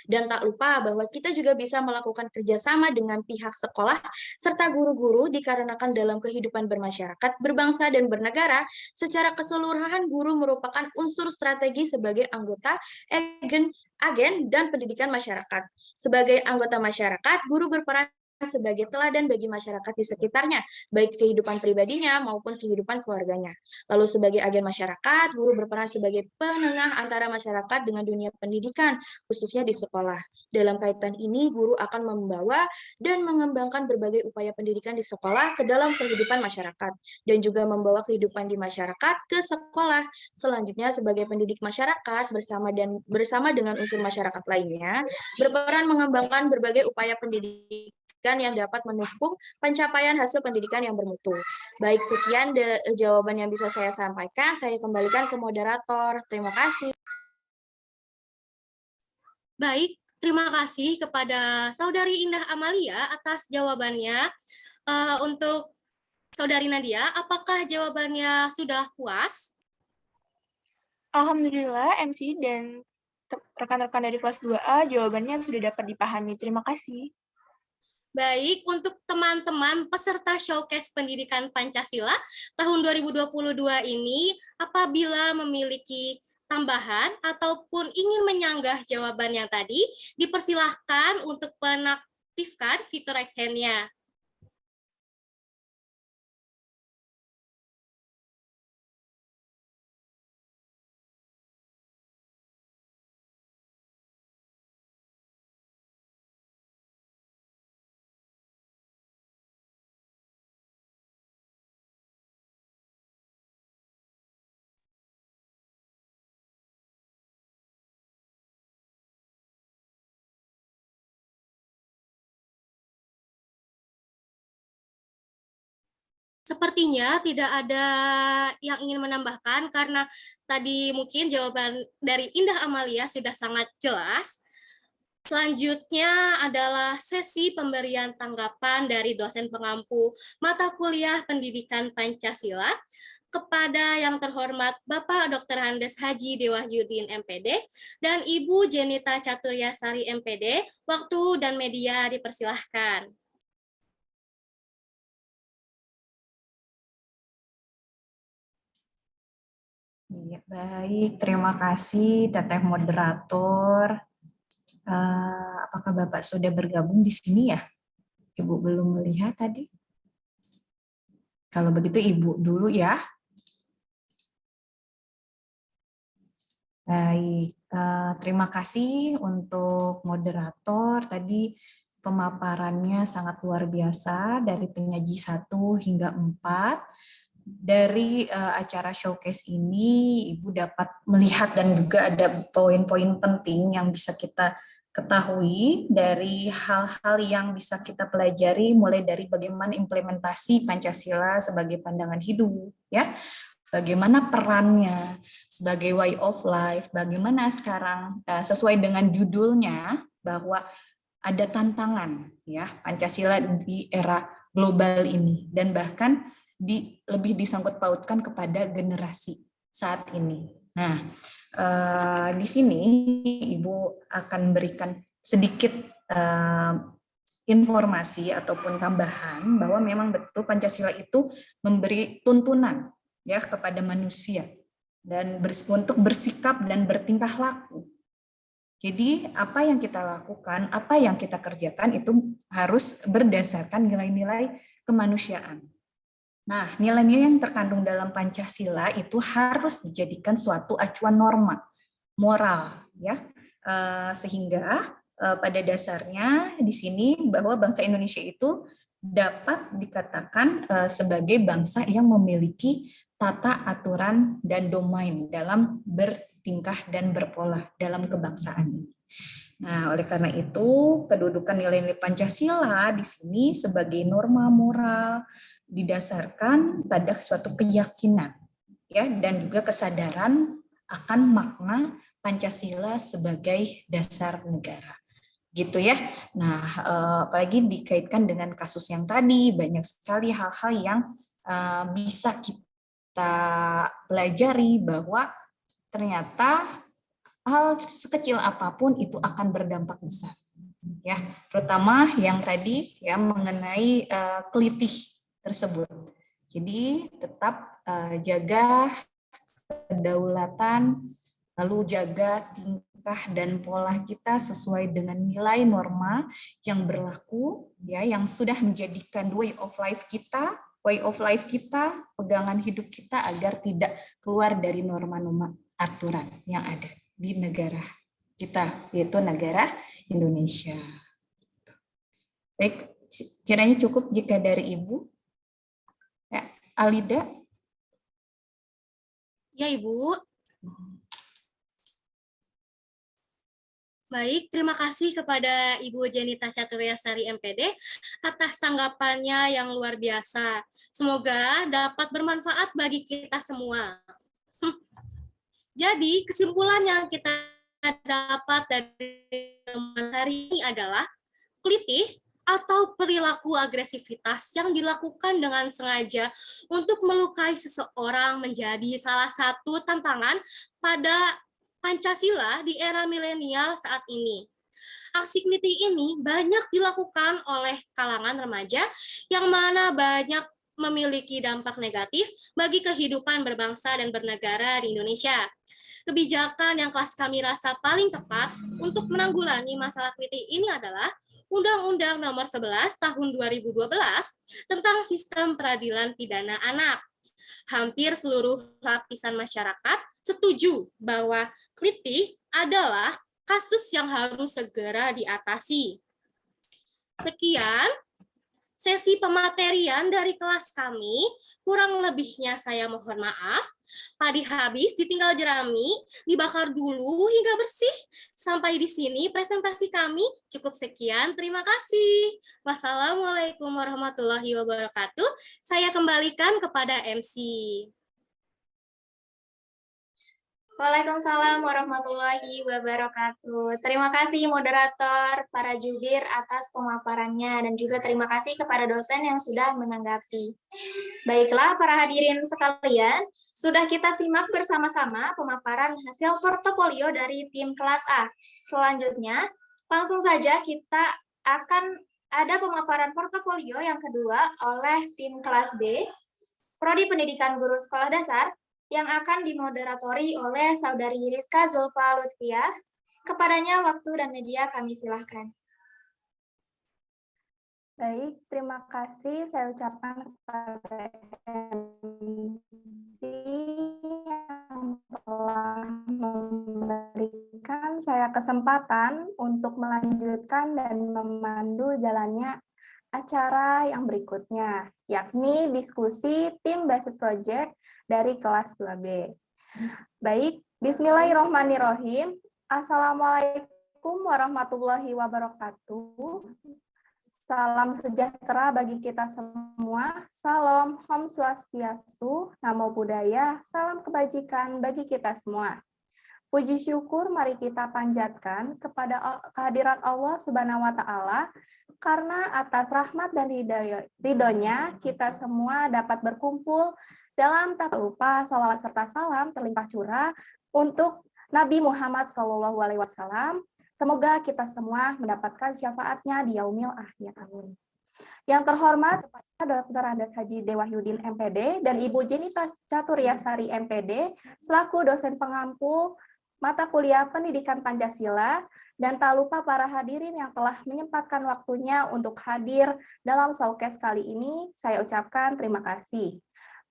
Dan tak lupa bahwa kita juga bisa melakukan kerjasama dengan pihak sekolah serta guru-guru dikarenakan dalam kehidupan bermasyarakat, berbangsa, dan bernegara, secara keseluruhan guru merupakan unsur strategi sebagai anggota agen dan pendidikan masyarakat. Sebagai anggota masyarakat, guru berperan sebagai teladan bagi masyarakat di sekitarnya, baik kehidupan pribadinya maupun kehidupan keluarganya. Lalu sebagai agen masyarakat, guru berperan sebagai penengah antara masyarakat dengan dunia pendidikan, khususnya di sekolah. Dalam kaitan ini, guru akan membawa dan mengembangkan berbagai upaya pendidikan di sekolah ke dalam kehidupan masyarakat, dan juga membawa kehidupan di masyarakat ke sekolah. Selanjutnya, sebagai pendidik masyarakat bersama dengan unsur masyarakat lainnya, berperan mengembangkan berbagai upaya pendidikan yang dapat mendukung pencapaian hasil pendidikan yang bermutu. Baik, sekian jawaban yang bisa saya sampaikan. Saya kembalikan ke moderator. Terima kasih. Baik, terima kasih kepada Saudari Indah Amalia atas jawabannya. Untuk Saudari Nadia, apakah jawabannya sudah puas? Alhamdulillah, MC dan rekan-rekan dari kelas 2A jawabannya sudah dapat dipahami. Terima kasih. Baik, untuk teman-teman peserta Showcase Pendidikan Pancasila tahun 2022 ini, apabila memiliki tambahan ataupun ingin menyanggah jawaban yang tadi, dipersilahkan untuk mengaktifkan fitur raise hand-nya. Sepertinya tidak ada yang ingin menambahkan karena tadi mungkin jawaban dari Indah Amalia sudah sangat jelas. Selanjutnya adalah sesi pemberian tanggapan dari dosen pengampu mata kuliah Pendidikan Pancasila kepada yang terhormat Bapak Dr. Handes Haji Dewahyudin MPD dan Ibu Jenita Caturyasari MPD. Waktu dan media dipersilahkan. Ya, baik, terima kasih Teteh moderator. Apakah Bapak sudah bergabung di sini ya? Ibu belum melihat tadi. Kalau begitu Ibu dulu ya. Baik, terima kasih untuk moderator. Tadi pemaparannya sangat luar biasa dari penyaji 1 hingga 4. Dari acara showcase ini, Ibu dapat melihat dan juga ada poin-poin penting yang bisa kita ketahui dari hal-hal yang bisa kita pelajari, mulai dari bagaimana implementasi Pancasila sebagai pandangan hidup, ya, bagaimana perannya sebagai way of life, bagaimana sekarang sesuai dengan judulnya bahwa ada tantangan, ya, Pancasila di era global ini, dan bahkan lebih disangkut pautkan kepada generasi saat ini. Nah, di sini Ibu akan berikan sedikit informasi ataupun tambahan bahwa memang betul Pancasila itu memberi tuntunan ya kepada manusia dan untuk bersikap dan bertingkah laku. Jadi apa yang kita lakukan, apa yang kita kerjakan itu harus berdasarkan nilai-nilai kemanusiaan. Nah, nilai-nilai yang terkandung dalam Pancasila itu harus dijadikan suatu acuan norma moral, ya, sehingga pada dasarnya di sini bahwa bangsa Indonesia itu dapat dikatakan sebagai bangsa yang memiliki tata aturan dan domain dalam bertingkah dan berpola dalam kebangsaan ini. Nah, oleh karena itu, kedudukan nilai-nilai Pancasila di sini sebagai norma moral didasarkan pada suatu keyakinan, ya, dan juga kesadaran akan makna Pancasila sebagai dasar negara. Gitu ya. Nah, apalagi dikaitkan dengan kasus yang tadi, banyak sekali hal-hal yang bisa kita pelajari bahwa ternyata hal sekecil apapun itu akan berdampak besar, ya, terutama yang tadi ya mengenai kelitih tersebut. Jadi tetap jaga kedaulatan, lalu jaga tingkah dan pola kita sesuai dengan nilai norma yang berlaku, ya, yang sudah menjadikan way of life kita, pegangan hidup kita agar tidak keluar dari norma-norma aturan yang ada di negara kita, yaitu negara Indonesia. Baik, kiranya cukup jika dari Ibu. Ya, Alida. Ya, Ibu. Baik, terima kasih kepada Ibu Jenita Caturyasari MPD atas tanggapannya yang luar biasa. Semoga dapat bermanfaat bagi kita semua. Jadi, kesimpulan yang kita dapat dari hari ini adalah kelitih atau perilaku agresivitas yang dilakukan dengan sengaja untuk melukai seseorang menjadi salah satu tantangan pada Pancasila di era milenial saat ini. Aksi kelitih ini banyak dilakukan oleh kalangan remaja yang mana banyak memiliki dampak negatif bagi kehidupan berbangsa dan bernegara di Indonesia. Kebijakan yang kelas kami rasa paling tepat untuk menanggulangi masalah kelitih ini adalah Undang-Undang Nomor 11 Tahun 2012 tentang Sistem Peradilan Pidana Anak. Hampir seluruh lapisan masyarakat setuju bahwa kelitih adalah kasus yang harus segera diatasi. Sekian sesi pematerian dari kelas kami, kurang lebihnya saya mohon maaf. Padi habis ditinggal jerami, dibakar dulu hingga bersih. Sampai di sini presentasi kami, cukup sekian, terima kasih. Wassalamualaikum warahmatullahi wabarakatuh. Saya kembalikan kepada MC. Waalaikumsalam warahmatullahi wabarakatuh. Terima kasih moderator, para jubir atas pemaparannya, dan juga terima kasih kepada dosen yang sudah menanggapi. Baiklah para hadirin sekalian, sudah kita simak bersama-sama pemaparan hasil portofolio dari tim kelas A. Selanjutnya, langsung saja kita akan ada pemaparan portofolio yang kedua oleh tim kelas B, Prodi Pendidikan Guru Sekolah Dasar, yang akan dimoderatori oleh Saudari Rizka Zulfa Lutfiah. Kepadanya waktu dan media kami silahkan. Baik, terima kasih saya ucapkan kepada MC yang telah memberikan saya kesempatan untuk melanjutkan dan memandu jalannya acara yang berikutnya, yakni diskusi tim Basic Project dari kelas 2B. Baik, bismillahirrahmanirrahim. Assalamualaikum warahmatullahi wabarakatuh. Salam sejahtera bagi kita semua. Salam Om Swastiastu, Namo Buddhaya, salam kebajikan bagi kita semua. Puji syukur mari kita panjatkan kepada kehadirat Allah Subhanahu wa Ta'ala, karena atas rahmat dan ridhonya kita semua dapat berkumpul dalam tak lupa salawat serta salam terlimpah curah untuk Nabi Muhammad SAW. Semoga kita semua mendapatkan syafaatnya di yaumil akhir. Amin. Yang terhormat kepada Dr. Andes Haji Dewahyudin MPD dan Ibu Jenita Caturyasari MPD selaku dosen pengampu mata kuliah Pendidikan Pancasila Dan tak lupa para hadirin yang telah menyempatkan waktunya untuk hadir dalam showcase kali ini, saya ucapkan terima kasih.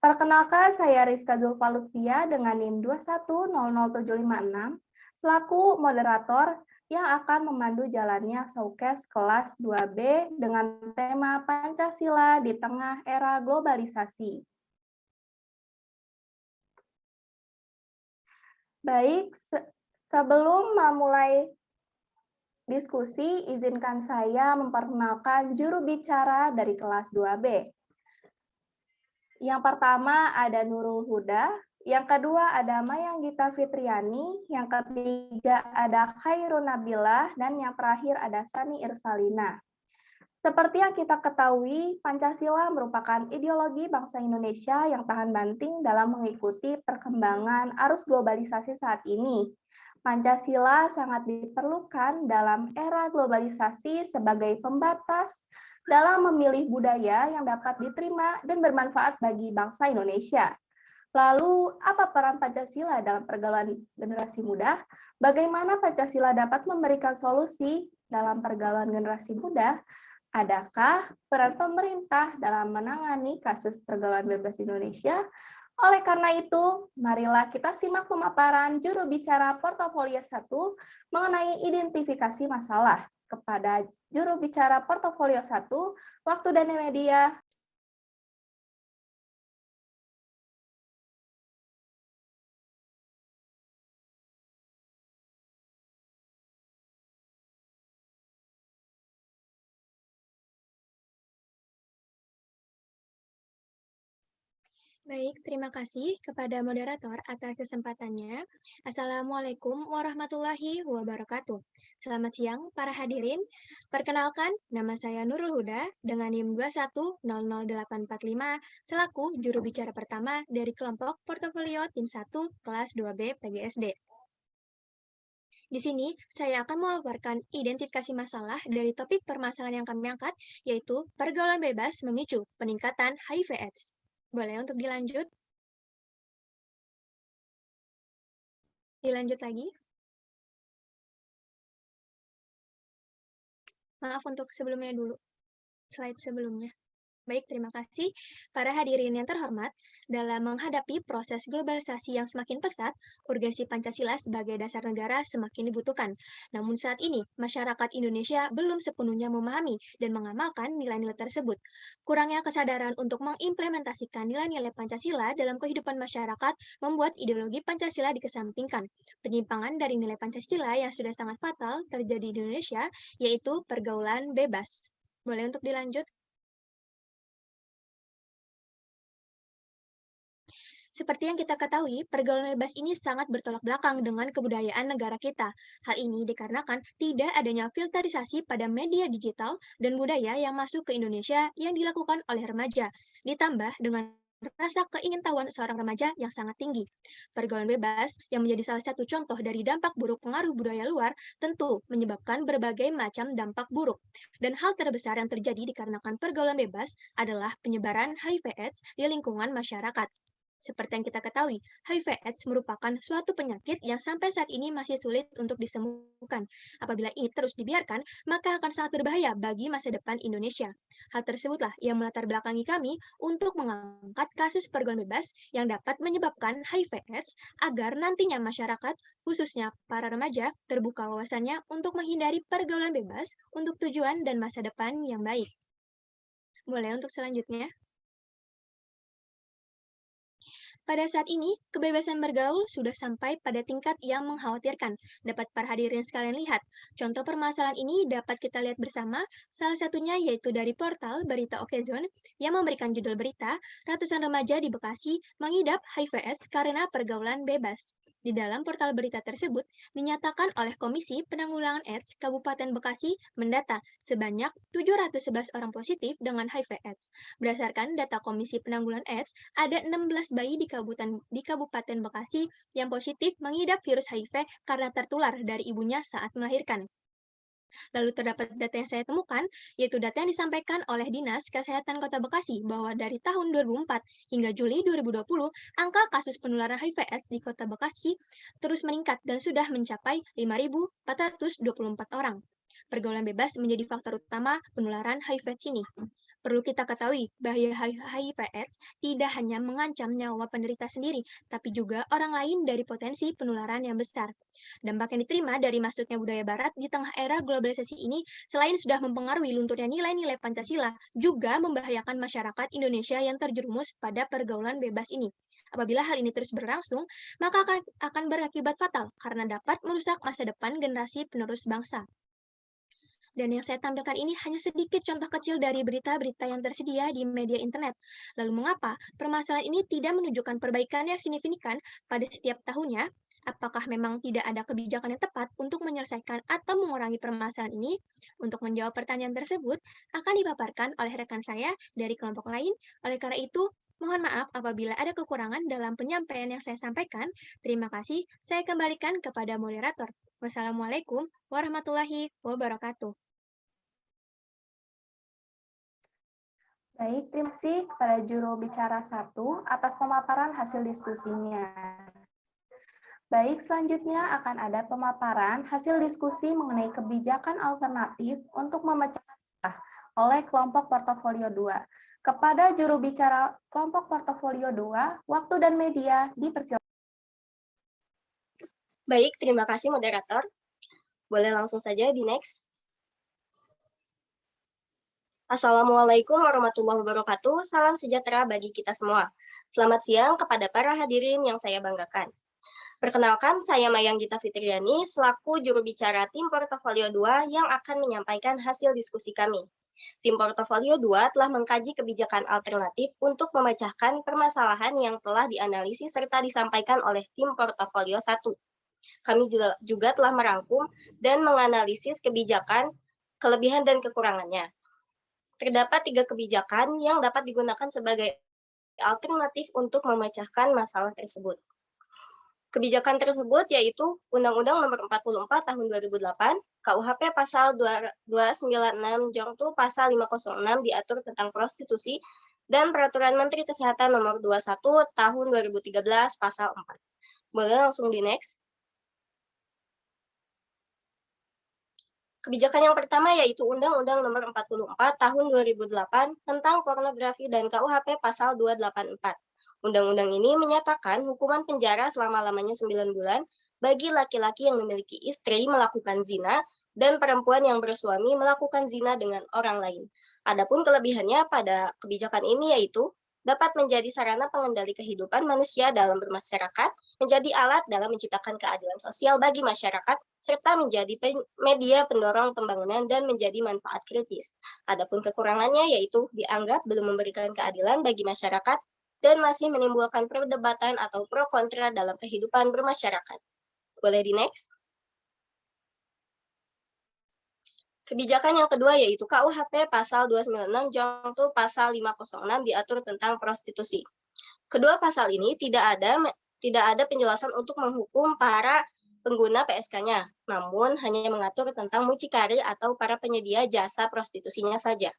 Perkenalkan, saya Rizka Zulfa Lutfia dengan NIM 2100756, selaku moderator yang akan memandu jalannya showcase kelas 2B dengan tema Pancasila di Tengah Era Globalisasi. Baik, sebelum memulai diskusi, izinkan saya memperkenalkan juru bicara dari kelas 2B. Yang pertama ada Nurul Huda, yang kedua ada Mayanggita Fitriani, yang ketiga ada Khairun Nabilah, dan yang terakhir ada Sani Irsalina. Seperti yang kita ketahui, Pancasila merupakan ideologi bangsa Indonesia yang tahan banting dalam mengikuti perkembangan arus globalisasi saat ini. Pancasila sangat diperlukan dalam era globalisasi sebagai pembatas dalam memilih budaya yang dapat diterima dan bermanfaat bagi bangsa Indonesia. Lalu, apa peran Pancasila dalam pergaulan generasi muda? Bagaimana Pancasila dapat memberikan solusi dalam pergaulan generasi muda? Adakah peran pemerintah dalam menangani kasus pergaulan bebas Indonesia? Oleh karena itu, marilah kita simak pemaparan juru bicara Portofolio 1 mengenai identifikasi masalah. Kepada juru bicara Portofolio 1, waktu dan media. Baik, terima kasih kepada moderator atas kesempatannya. Assalamualaikum warahmatullahi wabarakatuh. Selamat siang para hadirin. Perkenalkan, nama saya Nurul Huda dengan NIM 2100845 selaku juru bicara pertama dari kelompok Portofolio Tim 1 kelas 2B PGSD. Di sini, saya akan memaparkan identifikasi masalah dari topik permasalahan yang kami angkat, yaitu pergaulan bebas memicu peningkatan HIV/AIDS. Boleh untuk dilanjut? Dilanjut lagi. Maaf untuk sebelumnya dulu. Slide sebelumnya. Baik, terima kasih. Para hadirin yang terhormat, dalam menghadapi proses globalisasi yang semakin pesat, urgensi Pancasila sebagai dasar negara semakin dibutuhkan. Namun saat ini, masyarakat Indonesia belum sepenuhnya memahami dan mengamalkan nilai-nilai tersebut. Kurangnya kesadaran untuk mengimplementasikan nilai-nilai Pancasila dalam kehidupan masyarakat membuat ideologi Pancasila dikesampingkan. Penyimpangan dari nilai Pancasila yang sudah sangat fatal terjadi di Indonesia, yaitu pergaulan bebas. Boleh untuk dilanjut? Seperti yang kita ketahui, pergaulan bebas ini sangat bertolak belakang dengan kebudayaan negara kita. Hal ini dikarenakan tidak adanya filterisasi pada media digital dan budaya yang masuk ke Indonesia yang dilakukan oleh remaja, ditambah dengan rasa keingintahuan seorang remaja yang sangat tinggi. Pergaulan bebas yang menjadi salah satu contoh dari dampak buruk pengaruh budaya luar tentu menyebabkan berbagai macam dampak buruk. Dan hal terbesar yang terjadi dikarenakan pergaulan bebas adalah penyebaran HIV/AIDS di lingkungan masyarakat. Seperti yang kita ketahui, HIV/AIDS merupakan suatu penyakit yang sampai saat ini masih sulit untuk disembuhkan. Apabila ini terus dibiarkan, maka akan sangat berbahaya bagi masa depan Indonesia. Hal tersebutlah yang melatar belakangi kami untuk mengangkat kasus pergaulan bebas yang dapat menyebabkan HIV/AIDS agar nantinya masyarakat, khususnya para remaja, terbuka wawasannya untuk menghindari pergaulan bebas untuk tujuan dan masa depan yang baik. Boleh untuk selanjutnya? Pada saat ini, kebebasan bergaul sudah sampai pada tingkat yang mengkhawatirkan. Dapat para hadirin sekalian lihat. Contoh permasalahan ini dapat kita lihat bersama, salah satunya yaitu dari portal Berita Okezone yang memberikan judul berita, ratusan remaja di Bekasi mengidap HIV/AIDS karena pergaulan bebas. Di dalam portal berita tersebut, dinyatakan oleh Komisi Penanggulangan AIDS Kabupaten Bekasi mendata sebanyak 711 orang positif dengan HIV/AIDS. Berdasarkan data Komisi Penanggulangan AIDS, ada 16 bayi di Kabupaten Bekasi yang positif mengidap virus HIV karena tertular dari ibunya saat melahirkan. Lalu terdapat data yang saya temukan, yaitu data yang disampaikan oleh Dinas Kesehatan Kota Bekasi bahwa dari tahun 2004 hingga Juli 2020, angka kasus penularan HIV/AIDS di Kota Bekasi terus meningkat dan sudah mencapai 5.424 orang. Pergaulan bebas menjadi faktor utama penularan HIV/AIDS ini. Perlu kita ketahui, bahaya HIV/AIDS tidak hanya mengancam nyawa penderita sendiri, tapi juga orang lain dari potensi penularan yang besar. Dampak yang diterima dari masuknya budaya barat di tengah era globalisasi ini, selain sudah mempengaruhi lunturnya nilai-nilai Pancasila, juga membahayakan masyarakat Indonesia yang terjerumus pada pergaulan bebas ini. Apabila hal ini terus berlangsung, maka akan berakibat fatal karena dapat merusak masa depan generasi penerus bangsa. Dan yang saya tampilkan ini hanya sedikit contoh kecil dari berita-berita yang tersedia di media internet. Lalu mengapa permasalahan ini tidak menunjukkan perbaikan yang signifikan pada setiap tahunnya? Apakah memang tidak ada kebijakan yang tepat untuk menyelesaikan atau mengurangi permasalahan ini? Untuk menjawab pertanyaan tersebut, akan dipaparkan oleh rekan saya dari kelompok lain. Oleh karena itu, mohon maaf apabila ada kekurangan dalam penyampaian yang saya sampaikan. Terima kasih, saya kembalikan kepada moderator. Wassalamualaikum warahmatullahi wabarakatuh. Baik, terima kasih kepada juru bicara 1 atas pemaparan hasil diskusinya. Baik, selanjutnya akan ada pemaparan hasil diskusi mengenai kebijakan alternatif untuk memecahkan masalah oleh kelompok portofolio 2. Kepada juru bicara kelompok portofolio 2, waktu dan media dipersilakan. Baik, terima kasih moderator. Boleh langsung saja di next. Assalamualaikum warahmatullahi wabarakatuh. Salam sejahtera bagi kita semua. Selamat siang kepada para hadirin yang saya banggakan. Perkenalkan, saya Mayang Gita Fitriani, selaku juru bicara tim Portofolio 2 yang akan menyampaikan hasil diskusi kami. Tim Portofolio 2 telah mengkaji kebijakan alternatif untuk memecahkan permasalahan yang telah dianalisis serta disampaikan oleh tim Portofolio 1. Kami juga telah merangkum dan menganalisis kebijakan, kelebihan dan kekurangannya. Terdapat 3 kebijakan yang dapat digunakan sebagai alternatif untuk memecahkan masalah tersebut. Kebijakan tersebut yaitu Undang-Undang Nomor 44 Tahun 2008, KUHP Pasal 296 Jongtu Pasal 506 diatur tentang prostitusi, dan Peraturan Menteri Kesehatan Nomor 21 Tahun 2013 Pasal 4. Boleh langsung di next. Kebijakan yang pertama yaitu Undang-Undang Nomor 44 Tahun 2008 tentang pornografi dan KUHP Pasal 284. Undang-undang ini menyatakan hukuman penjara selama-lamanya 9 bulan bagi laki-laki yang memiliki istri melakukan zina dan perempuan yang bersuami melakukan zina dengan orang lain. Adapun kelebihannya pada kebijakan ini yaitu dapat menjadi sarana pengendali kehidupan manusia dalam bermasyarakat, menjadi alat dalam menciptakan keadilan sosial bagi masyarakat, serta menjadi media pendorong pembangunan dan menjadi manfaat kritis. Adapun kekurangannya yaitu dianggap belum memberikan keadilan bagi masyarakat dan masih menimbulkan perdebatan atau pro kontra dalam kehidupan bermasyarakat. Boleh di next? Kebijakan yang kedua yaitu KUHP Pasal 296 Jongtu Pasal 506 diatur tentang prostitusi. Kedua pasal ini tidak ada penjelasan untuk menghukum para pengguna PSK-nya, namun hanya mengatur tentang mucikari atau para penyedia jasa prostitusinya saja.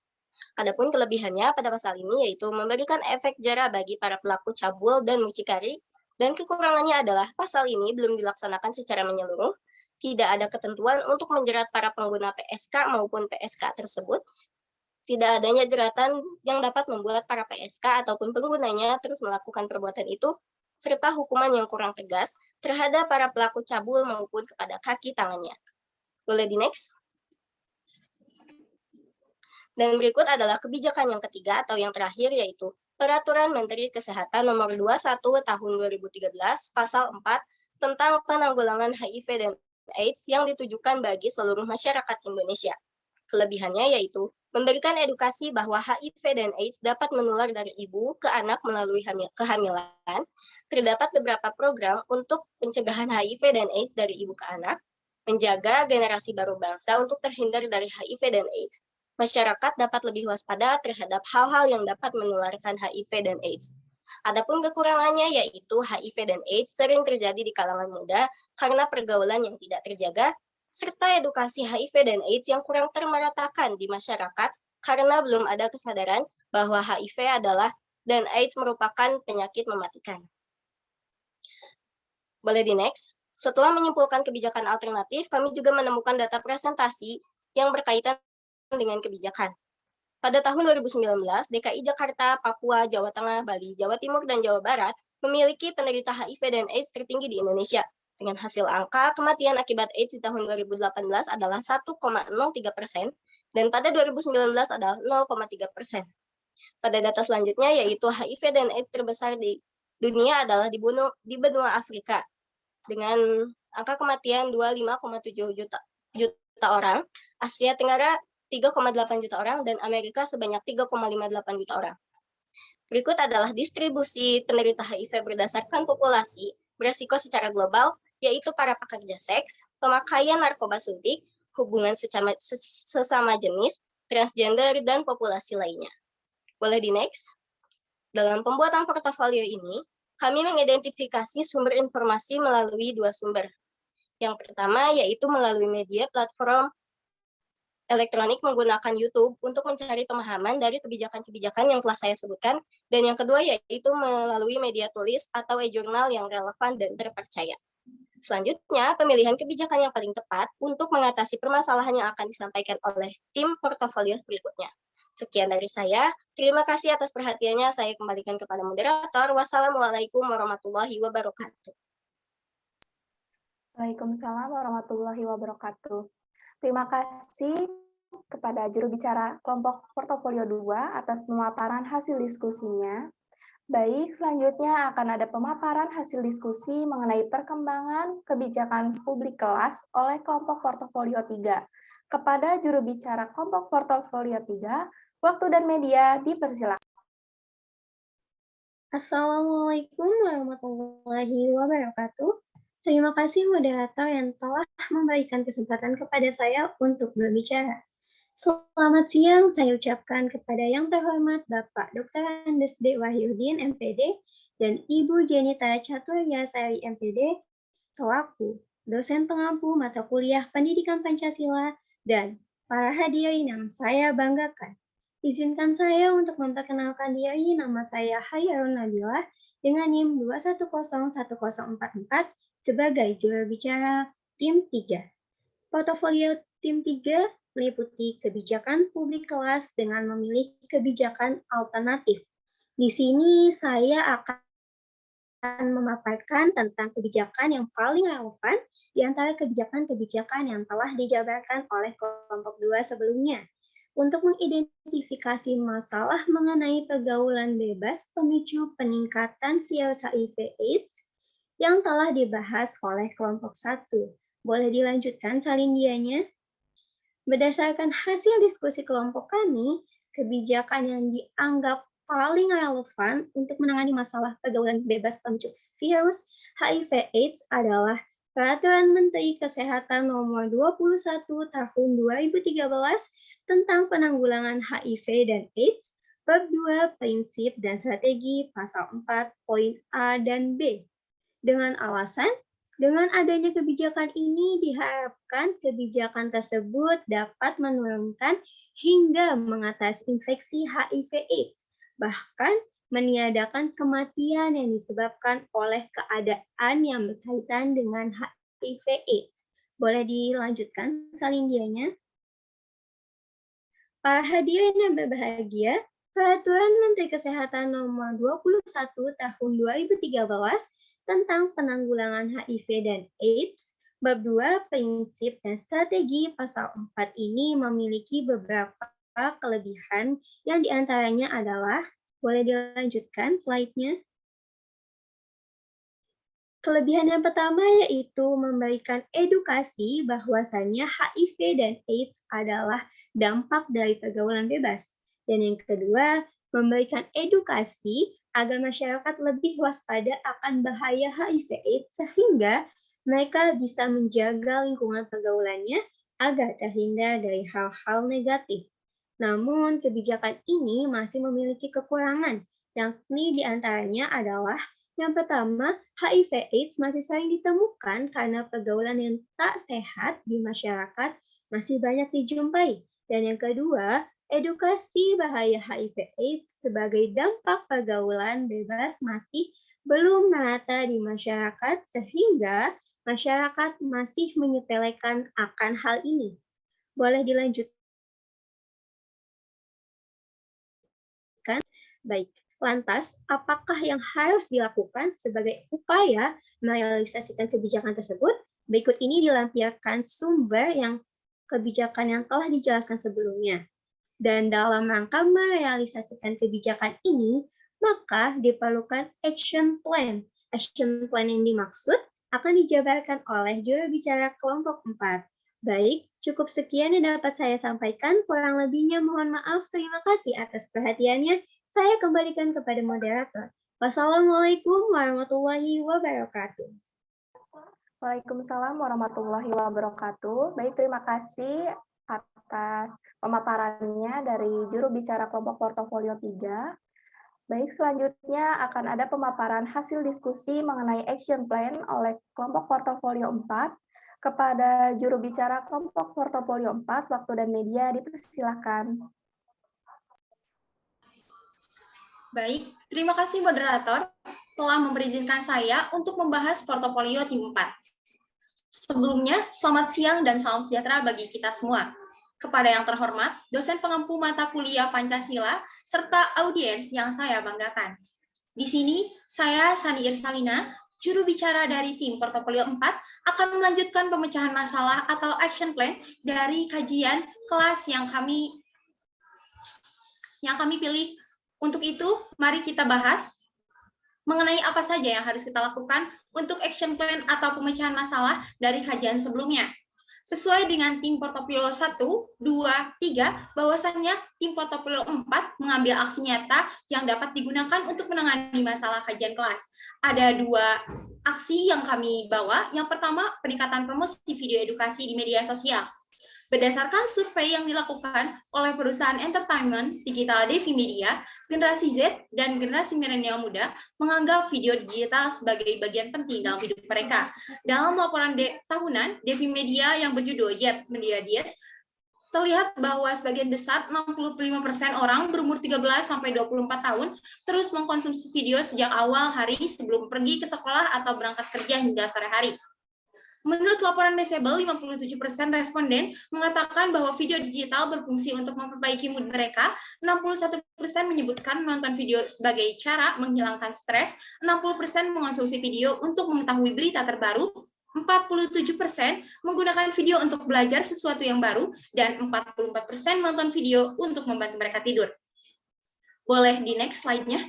Adapun kelebihannya pada pasal ini yaitu memberikan efek jera bagi para pelaku cabul dan mucikari, dan kekurangannya adalah pasal ini belum dilaksanakan secara menyeluruh, tidak ada ketentuan untuk menjerat para pengguna PSK maupun PSK tersebut, tidak adanya jeratan yang dapat membuat para PSK ataupun penggunanya terus melakukan perbuatan itu, serta hukuman yang kurang tegas terhadap para pelaku cabul maupun kepada kaki tangannya. Boleh di next? Dan berikut adalah kebijakan yang ketiga atau yang terakhir yaitu Peraturan Menteri Kesehatan Nomor 21 Tahun 2013 Pasal 4 tentang penanggulangan HIV dan AIDS yang ditujukan bagi seluruh masyarakat Indonesia. Kelebihannya yaitu memberikan edukasi bahwa HIV dan AIDS dapat menular dari ibu ke anak melalui kehamilan. Terdapat beberapa program untuk pencegahan HIV dan AIDS dari ibu ke anak, menjaga generasi baru bangsa untuk terhindar dari HIV dan AIDS. Masyarakat dapat lebih waspada terhadap hal-hal yang dapat menularkan HIV dan AIDS. Adapun kekurangannya yaitu HIV dan AIDS sering terjadi di kalangan muda karena pergaulan yang tidak terjaga, serta edukasi HIV dan AIDS yang kurang termeratakan di masyarakat karena belum ada kesadaran bahwa HIV adalah dan AIDS merupakan penyakit mematikan. Boleh di next? Setelah menyimpulkan kebijakan alternatif, kami juga menemukan data presentasi yang berkaitan dengan kebijakan. Pada tahun 2019, DKI Jakarta, Papua, Jawa Tengah, Bali, Jawa Timur, dan Jawa Barat memiliki penderita HIV dan AIDS tertinggi di Indonesia. Dengan hasil angka kematian akibat AIDS di tahun 2018 adalah 1,03% dan pada 2019 adalah 0,3%. Pada data selanjutnya yaitu HIV dan AIDS terbesar di dunia adalah di benua Afrika dengan angka kematian 25,7 juta orang, Asia Tenggara 3,8 juta orang, dan Amerika sebanyak 3,58 juta orang. Berikut adalah distribusi penderita HIV berdasarkan populasi beresiko secara global, yaitu para pekerja seks, pemakaian narkoba suntik, hubungan sesama jenis, transgender, dan populasi lainnya. Boleh di next? Dalam pembuatan portofolio ini, kami mengidentifikasi sumber informasi melalui dua sumber. Yang pertama yaitu melalui media platform elektronik menggunakan YouTube untuk mencari pemahaman dari kebijakan-kebijakan yang telah saya sebutkan, dan yang kedua yaitu melalui media tulis atau e-jurnal yang relevan dan terpercaya. Selanjutnya, pemilihan kebijakan yang paling tepat untuk mengatasi permasalahan yang akan disampaikan oleh tim portofolio berikutnya. Sekian dari saya. Terima kasih atas perhatiannya. Saya kembalikan kepada moderator. Wassalamualaikum warahmatullahi wabarakatuh. Waalaikumsalam warahmatullahi wabarakatuh. Terima kasih kepada juru bicara kelompok portofolio 2 atas pemaparan hasil diskusinya. Baik, selanjutnya akan ada pemaparan hasil diskusi mengenai perkembangan kebijakan publik kelas oleh kelompok portofolio 3. Kepada juru bicara kelompok portofolio 3, waktu dan media dipersilakan. Assalamualaikum warahmatullahi wabarakatuh. Terima kasih moderator yang telah memberikan kesempatan kepada saya untuk berbicara. Selamat siang saya ucapkan kepada yang terhormat Bapak Dr. Andes D. Wahyudin, MPD, dan Ibu Jenita Chaturyasari, MPD, selaku dosen pengampu mata kuliah Pendidikan Pancasila dan para hadirin yang saya banggakan. Izinkan saya untuk memperkenalkan diri. Nama saya Hayarun Nabila dengan NIM 2101044 sebagai juru bicara tim 3. Portofolio tim 3 meliputi kebijakan publik kelas dengan memilih kebijakan alternatif. Di sini saya akan memaparkan tentang kebijakan yang paling relevan di antara kebijakan-kebijakan yang telah dijabarkan oleh kelompok 2 sebelumnya. Untuk mengidentifikasi masalah mengenai pergaulan bebas pemicu peningkatan virus HIV/AIDS yang telah dibahas oleh kelompok 1. Boleh dilanjutkan salindianya? Berdasarkan hasil diskusi kelompok kami, kebijakan yang dianggap paling relevan untuk menangani masalah pergaulan bebas pemicu virus HIV/AIDS adalah Peraturan Menteri Kesehatan Nomor 21 Tahun 2013 tentang penanggulangan HIV dan AIDS, Bab 2 Prinsip dan Strategi Pasal 4 Poin A dan B. Dengan alasan, dengan adanya kebijakan ini diharapkan kebijakan tersebut dapat menurunkan hingga mengatasi infeksi HIV/AIDS, bahkan meniadakan kematian yang disebabkan oleh keadaan yang berkaitan dengan HIV/AIDS. Boleh dilanjutkan salindianya? Para hadirin yang berbahagia, Peraturan Menteri Kesehatan Nomor 21 Tahun 2013 tentang penanggulangan HIV dan AIDS, Bab 2 Prinsip dan Strategi Pasal 4 ini memiliki beberapa kelebihan yang diantaranya adalah, boleh dilanjutkan slide-nya? Kelebihan yang pertama yaitu memberikan edukasi bahwasannya HIV dan AIDS adalah dampak dari pergaulan bebas. Dan yang kedua, memberikan edukasi agar masyarakat lebih waspada akan bahaya HIV/AIDS sehingga mereka bisa menjaga lingkungan pergaulannya agar terhindar dari hal-hal negatif. Namun, kebijakan ini masih memiliki kekurangan, yakni diantaranya adalah Yang pertama, HIV/AIDS masih sering ditemukan karena pergaulan yang tak sehat di masyarakat masih banyak dijumpai. Dan yang kedua, edukasi bahaya HIV/AIDS sebagai dampak pergaulan bebas masih belum merata di masyarakat sehingga masyarakat masih menyepelekan akan hal ini. Boleh dilanjutkan? Baik. Lantas, apakah yang harus dilakukan sebagai upaya merealisasikan kebijakan tersebut? Berikut ini dilampirkan sumber yang kebijakan yang telah dijelaskan sebelumnya. Dan dalam rangka merealisasikan kebijakan ini, maka diperlukan action plan. Action plan yang dimaksud akan dijabarkan oleh juru bicara kelompok 4. Baik, cukup sekian yang dapat saya sampaikan. Kurang lebihnya mohon maaf. Terima kasih atas perhatiannya. Saya kembalikan kepada moderator. Wassalamualaikum warahmatullahi wabarakatuh. Waalaikumsalam warahmatullahi wabarakatuh. Baik, terima kasih atas pemaparannya dari juru bicara kelompok portofolio 3. Baik, selanjutnya akan ada pemaparan hasil diskusi mengenai action plan oleh kelompok portofolio 4. Kepada juru bicara kelompok portofolio 4, waktu dan media dipersilakan. Baik, terima kasih moderator telah memberikan saya untuk membahas portofolio tim 4. Sebelumnya, selamat siang dan salam sejahtera bagi kita semua. Kepada yang terhormat, dosen pengampu mata kuliah Pancasila, serta audiens yang saya banggakan. Di sini, saya Sani Irsalina, juru bicara dari tim portofolio 4, akan melanjutkan pemecahan masalah atau action plan dari kajian kelas yang kami pilih. Untuk itu, mari kita bahas mengenai apa saja yang harus kita lakukan untuk action plan atau pemecahan masalah dari kajian sebelumnya. Sesuai dengan tim portofolio 1, 2, 3, bahwasannya tim portofolio 4 mengambil aksi nyata yang dapat digunakan untuk menangani masalah kajian kelas. Ada 2 aksi yang kami bawa. Yang pertama, peningkatan promosi video edukasi di media sosial. Berdasarkan survei yang dilakukan oleh perusahaan entertainment digital Devi Media, generasi Z dan generasi milenial muda menganggap video digital sebagai bagian penting dalam hidup mereka. Dalam laporan tahunan Devi Media yang berjudul Yet Media Diet, terlihat bahwa sebagian besar 65% orang berumur 13-24 tahun terus mengkonsumsi video sejak awal hari sebelum pergi ke sekolah atau berangkat kerja hingga sore hari. Menurut laporan Mezable, 57% responden mengatakan bahwa video digital berfungsi untuk memperbaiki mood mereka, 61% menyebutkan menonton video sebagai cara menghilangkan stres, 60% mengonsumsi video untuk mengetahui berita terbaru, 47% menggunakan video untuk belajar sesuatu yang baru, dan 44% menonton video untuk membantu mereka tidur. Boleh di next slide-nya?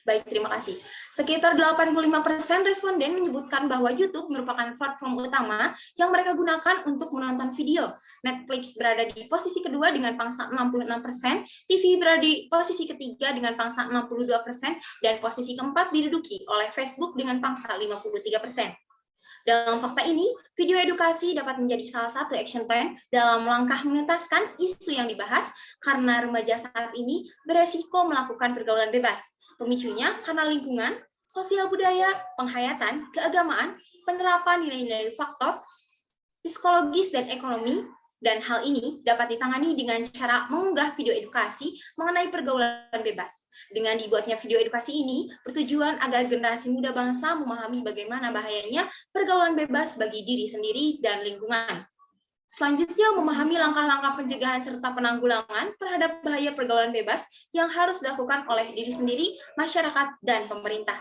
Baik, terima kasih. Sekitar 85% responden menyebutkan bahwa YouTube merupakan platform utama yang mereka gunakan untuk menonton video. Netflix berada di posisi kedua dengan pangsa 66%, TV berada di posisi ketiga dengan pangsa 62%, dan posisi keempat diduduki oleh Facebook dengan pangsa 53%. Dalam fakta ini, video edukasi dapat menjadi salah satu action plan dalam langkah mengentaskan isu yang dibahas karena remaja saat ini beresiko melakukan pergaulan bebas. Pemicunya karena lingkungan, sosial budaya, penghayatan, keagamaan, penerapan nilai-nilai faktor, psikologis dan ekonomi, dan hal ini dapat ditangani dengan cara mengunggah video edukasi mengenai pergaulan bebas. Dengan dibuatnya video edukasi ini, bertujuan agar generasi muda bangsa memahami bagaimana bahayanya pergaulan bebas bagi diri sendiri dan lingkungan. Selanjutnya, memahami langkah-langkah pencegahan serta penanggulangan terhadap bahaya pergaulan bebas yang harus dilakukan oleh diri sendiri, masyarakat, dan pemerintah.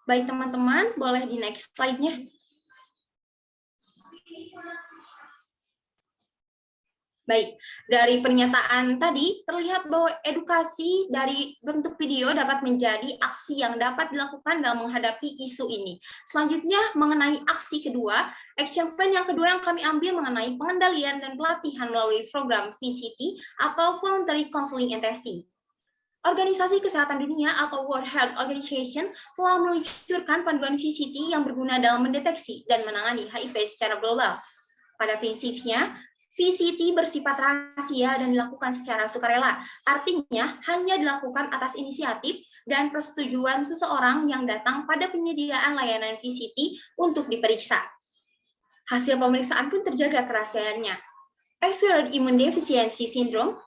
Baik teman-teman, boleh di next slide-nya. Baik, dari pernyataan tadi terlihat bahwa edukasi dari bentuk video dapat menjadi aksi yang dapat dilakukan dalam menghadapi isu ini. Selanjutnya mengenai aksi kedua, action plan yang kedua yang kami ambil mengenai pengendalian dan pelatihan melalui program VCT atau Voluntary Counseling and Testing. Organisasi Kesehatan Dunia atau World Health Organization telah meluncurkan panduan VCT yang berguna dalam mendeteksi dan menangani HIV secara global. Pada prinsipnya, VCT bersifat rahasia dan dilakukan secara sukarela. Artinya, hanya dilakukan atas inisiatif dan persetujuan seseorang yang datang pada penyediaan layanan VCT untuk diperiksa. Hasil pemeriksaan pun terjaga kerahasiaannya. Acquired Immune Deficiency Syndrome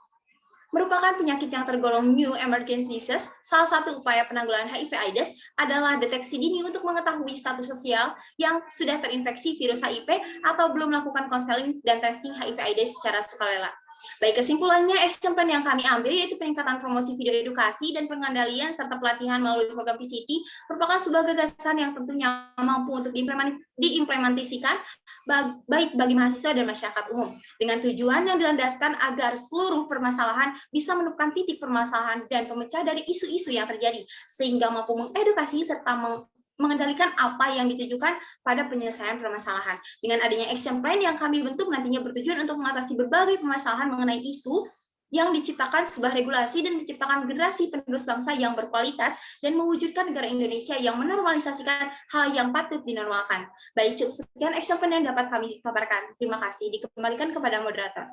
merupakan penyakit yang tergolong new emerging disease. Salah satu upaya penanggulangan HIV/AIDS adalah deteksi dini untuk mengetahui status sosial yang sudah terinfeksi virus HIV atau belum melakukan konseling dan testing HIV/AIDS secara sukarela. Baik, kesimpulannya, action plan yang kami ambil yaitu peningkatan promosi video edukasi dan pengendalian serta pelatihan melalui program VCT merupakan sebuah gagasan yang tentunya mampu untuk diimplementasikan baik bagi mahasiswa dan masyarakat umum dengan tujuan yang dilandaskan agar seluruh permasalahan bisa menemukan titik permasalahan dan pemecah dari isu-isu yang terjadi sehingga mampu mengedukasi serta mengendalikan apa yang ditujukan pada penyelesaian permasalahan. Dengan adanya action plan yang kami bentuk nantinya bertujuan untuk mengatasi berbagai permasalahan mengenai isu yang diciptakan sebuah regulasi dan diciptakan generasi penerus bangsa yang berkualitas dan mewujudkan negara Indonesia yang menormalisasikan hal yang patut dinormalkan. Baik, cukup sekian action plan yang dapat kami paparkan. Terima kasih. Dikembalikan kepada moderator.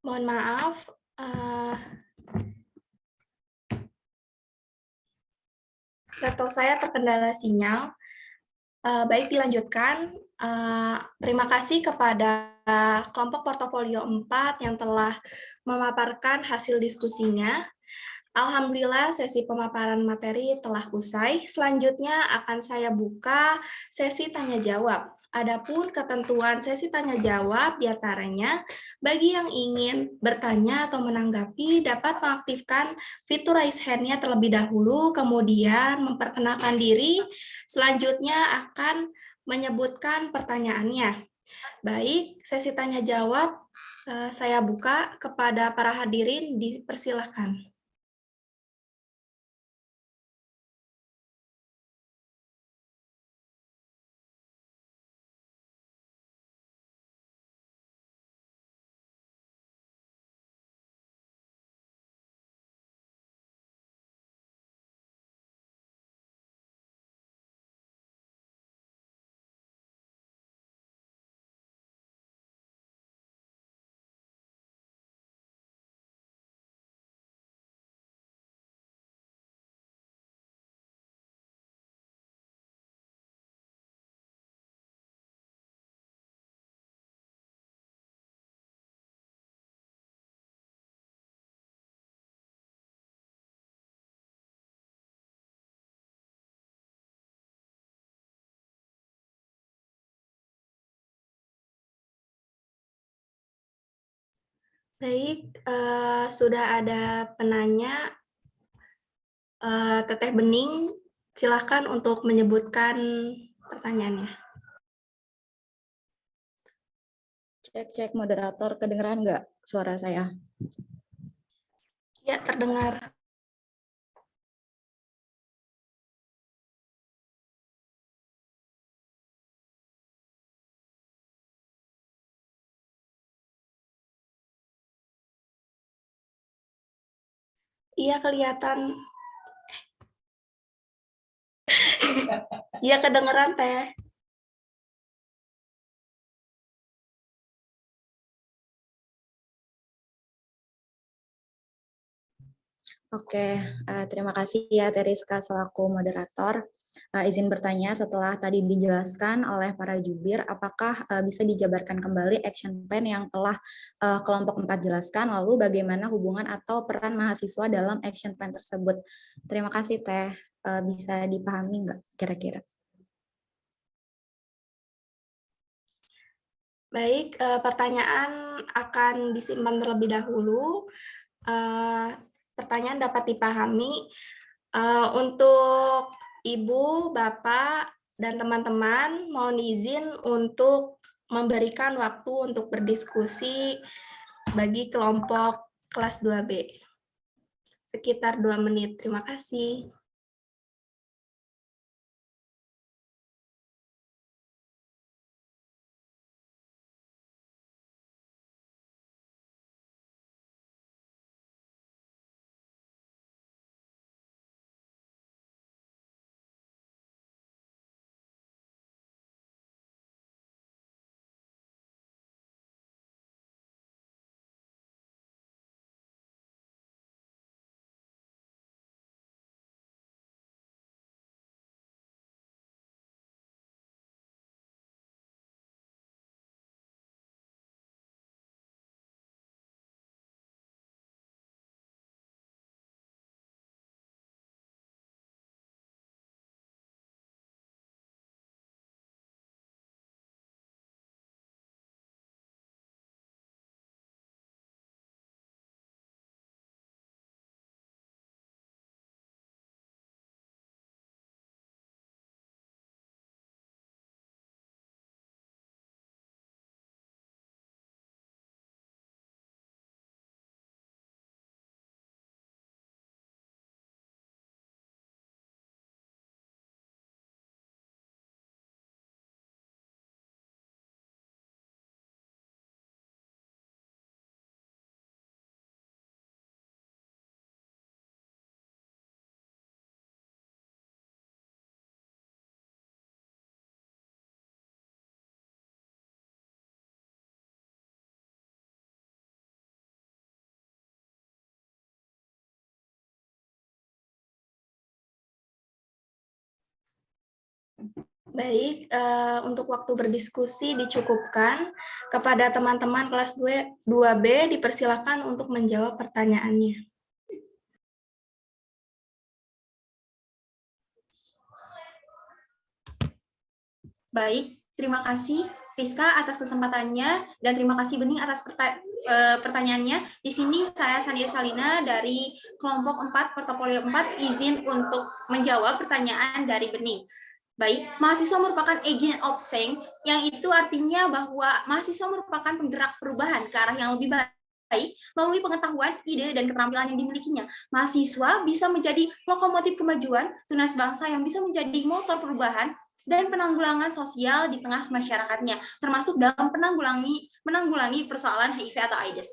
Mohon maaf, laptop saya terkendala sinyal. Baik, dilanjutkan. Terima kasih kepada kelompok portofolio 4 yang telah memaparkan hasil diskusinya. Alhamdulillah sesi pemaparan materi telah usai. Selanjutnya akan saya buka sesi tanya jawab. Adapun ketentuan sesi tanya jawab diantaranya bagi yang ingin bertanya atau menanggapi dapat mengaktifkan fitur raise hand-nya terlebih dahulu, kemudian memperkenalkan diri, selanjutnya akan menyebutkan pertanyaannya. Baik, sesi tanya jawab saya buka kepada para hadirin, dipersilahkan. Baik, sudah ada penanya, Teteh Bening, silakan untuk menyebutkan pertanyaannya. Cek moderator, kedengeran nggak suara saya? Ya, terdengar. Iya kelihatan. Iya kedengeran Teh. Oke, terima kasih ya Teriska selaku moderator. Izin bertanya setelah tadi dijelaskan oleh para jubir, apakah bisa dijabarkan kembali action plan yang telah kelompok 4 jelaskan, lalu bagaimana hubungan atau peran mahasiswa dalam action plan tersebut? Terima kasih Teh, bisa dipahami nggak kira-kira? Baik, pertanyaan akan disimpan terlebih dahulu. Pertanyaan dapat dipahami. Untuk Ibu, Bapak, dan teman-teman, mohon izin untuk memberikan waktu untuk berdiskusi bagi kelompok kelas 2B. Sekitar 2 menit. Terima kasih. Baik, untuk waktu berdiskusi dicukupkan. Kepada teman-teman kelas 2B, dipersilakan untuk menjawab pertanyaannya. Baik, terima kasih Rizka atas kesempatannya dan terima kasih Bening atas pertanyaannya. Di sini saya Sandia Salina dari kelompok 4 portofolio 4 izin untuk menjawab pertanyaan dari Bening. Baik, mahasiswa merupakan agent of change, yang itu artinya bahwa mahasiswa merupakan penggerak perubahan ke arah yang lebih baik melalui pengetahuan, ide, dan keterampilan yang dimilikinya. Mahasiswa bisa menjadi lokomotif kemajuan, tunas bangsa yang bisa menjadi motor perubahan dan penanggulangan sosial di tengah masyarakatnya, termasuk dalam menanggulangi persoalan HIV atau AIDS.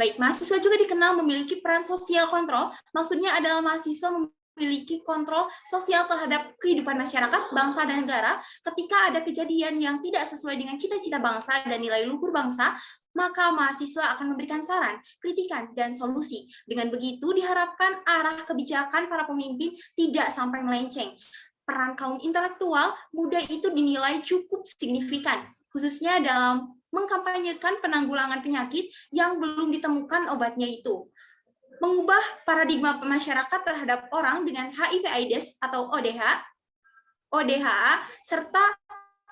Baik, mahasiswa juga dikenal memiliki peran sosial kontrol, maksudnya adalah mahasiswa memiliki kontrol sosial terhadap kehidupan masyarakat, bangsa, dan negara. Ketika ada kejadian yang tidak sesuai dengan cita-cita bangsa dan nilai luhur bangsa, maka mahasiswa akan memberikan saran, kritikan, dan solusi. Dengan begitu, diharapkan arah kebijakan para pemimpin tidak sampai melenceng. Peran kaum intelektual muda itu dinilai cukup signifikan, khususnya dalam mengkampanyekan penanggulangan penyakit yang belum ditemukan obatnya itu. Mengubah paradigma masyarakat terhadap orang dengan HIV/AIDS atau ODHA, serta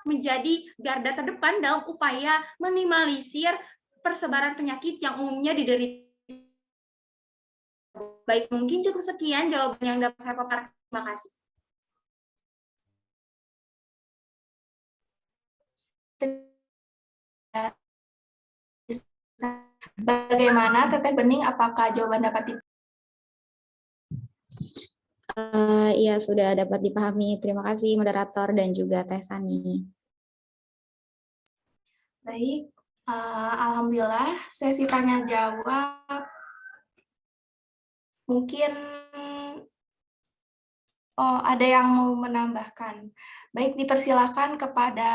menjadi garda terdepan dalam upaya minimalisir persebaran penyakit yang umumnya diderita. Baik, mungkin cukup sekian jawaban yang dapat saya paparkan. Terima kasih. Bagaimana Teteh Bening, apakah jawaban dapat Iya, sudah dapat dipahami. Terima kasih moderator dan juga Teh Sani. Baik, alhamdulillah sesi tanya jawab Mungkin ada yang mau menambahkan. Baik, dipersilakan kepada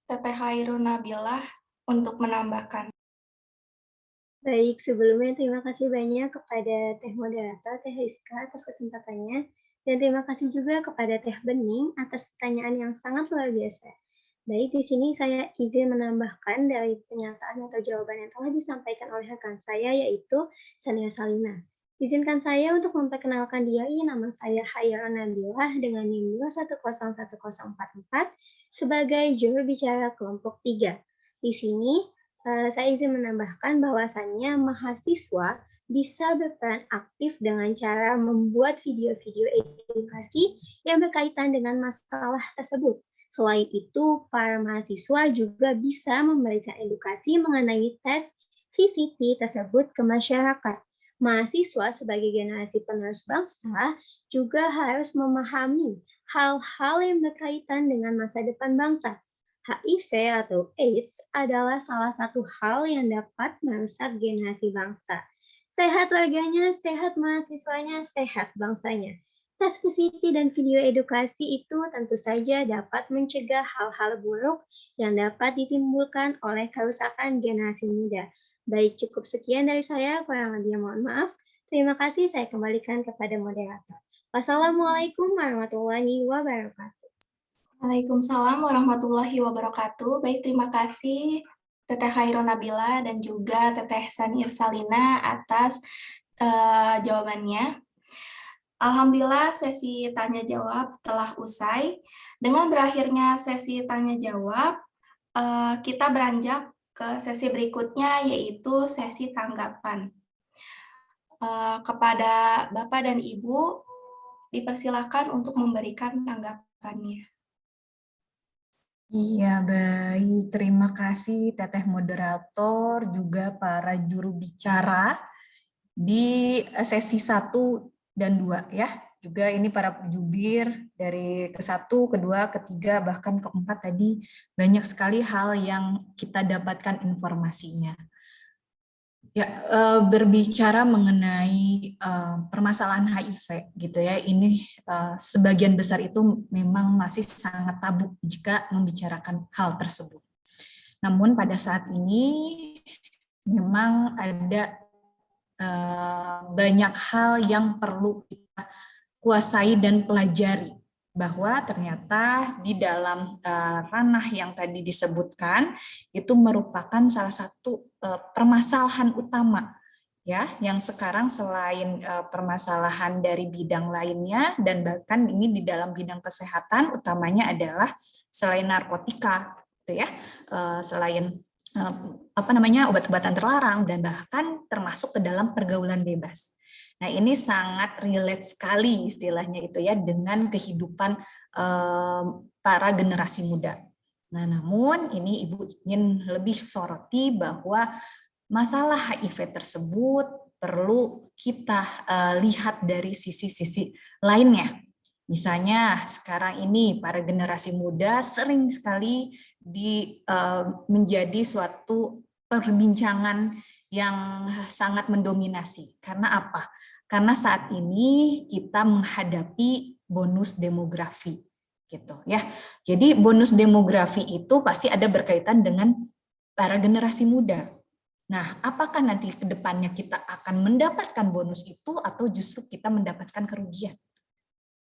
Teteh Hairun Nabilah untuk menambahkan. Baik, sebelumnya terima kasih banyak kepada Teh Moderator, Teh Rizka atas kesempatannya, dan terima kasih juga kepada Teh Bening atas pertanyaan yang sangat luar biasa. Baik, di sini saya izin menambahkan dari pernyataan atau jawaban yang telah disampaikan oleh rekan saya, yaitu Sania Salina. Izinkan saya untuk memperkenalkan diri, nama saya Hairun Nabilah dengan NIM 2101044 sebagai juru bicara kelompok 3. Di sini, saya izin menambahkan bahwasannya mahasiswa bisa berperan aktif dengan cara membuat video-video edukasi yang berkaitan dengan masalah tersebut. Selain itu, para mahasiswa juga bisa memberikan edukasi mengenai tes CCT tersebut ke masyarakat. Mahasiswa sebagai generasi penerus bangsa juga harus memahami hal-hal yang berkaitan dengan masa depan bangsa. HIV atau AIDS adalah salah satu hal yang dapat merusak generasi bangsa. Sehat warganya, sehat mahasiswanya, sehat bangsanya. Tes CCT dan video edukasi itu tentu saja dapat mencegah hal-hal buruk yang dapat ditimbulkan oleh kerusakan generasi muda. Baik, cukup sekian dari saya, kurang lebihnya mohon maaf. Terima kasih, saya kembalikan kepada moderator. Wassalamualaikum warahmatullahi wabarakatuh. Waalaikumsalam warahmatullahi wabarakatuh. Baik, terima kasih Teteh Hairun Nabilah dan juga Teteh Sania Salina atas jawabannya. Alhamdulillah sesi tanya jawab telah usai. Dengan berakhirnya sesi tanya jawab, kita beranjak ke sesi berikutnya, yaitu sesi tanggapan. Kepada Bapak dan Ibu, dipersilakan untuk memberikan tanggapannya. Iya, baik. Terima kasih Teteh Moderator, juga para juru bicara di sesi 1 dan 2 ya. Juga ini para jubir dari ke-1, kedua, ketiga, bahkan ke-4 tadi banyak sekali hal yang kita dapatkan informasinya. Ya, berbicara mengenai permasalahan HIV gitu ya, ini sebagian besar itu memang masih sangat tabu jika membicarakan hal tersebut. Namun pada saat ini memang ada banyak hal yang perlu kita kuasai dan pelajari, bahwa ternyata di dalam ranah yang tadi disebutkan itu merupakan salah satu permasalahan utama ya, yang sekarang selain permasalahan dari bidang lainnya dan bahkan ini di dalam bidang kesehatan utamanya adalah selain narkotika gitu ya, selain obat-obatan terlarang dan bahkan termasuk ke dalam pergaulan bebas. Nah, ini sangat relate sekali istilahnya itu ya dengan kehidupan para generasi muda. Nah, namun ini Ibu ingin lebih soroti bahwa masalah HIV tersebut perlu kita lihat dari sisi-sisi lainnya. Misalnya sekarang ini para generasi muda sering sekali menjadi suatu perbincangan yang sangat mendominasi. Karena apa? Karena saat ini kita menghadapi bonus demografi gitu ya. Jadi bonus demografi itu pasti ada berkaitan dengan para generasi muda. Nah, apakah nanti ke depannya kita akan mendapatkan bonus itu atau justru kita mendapatkan kerugian?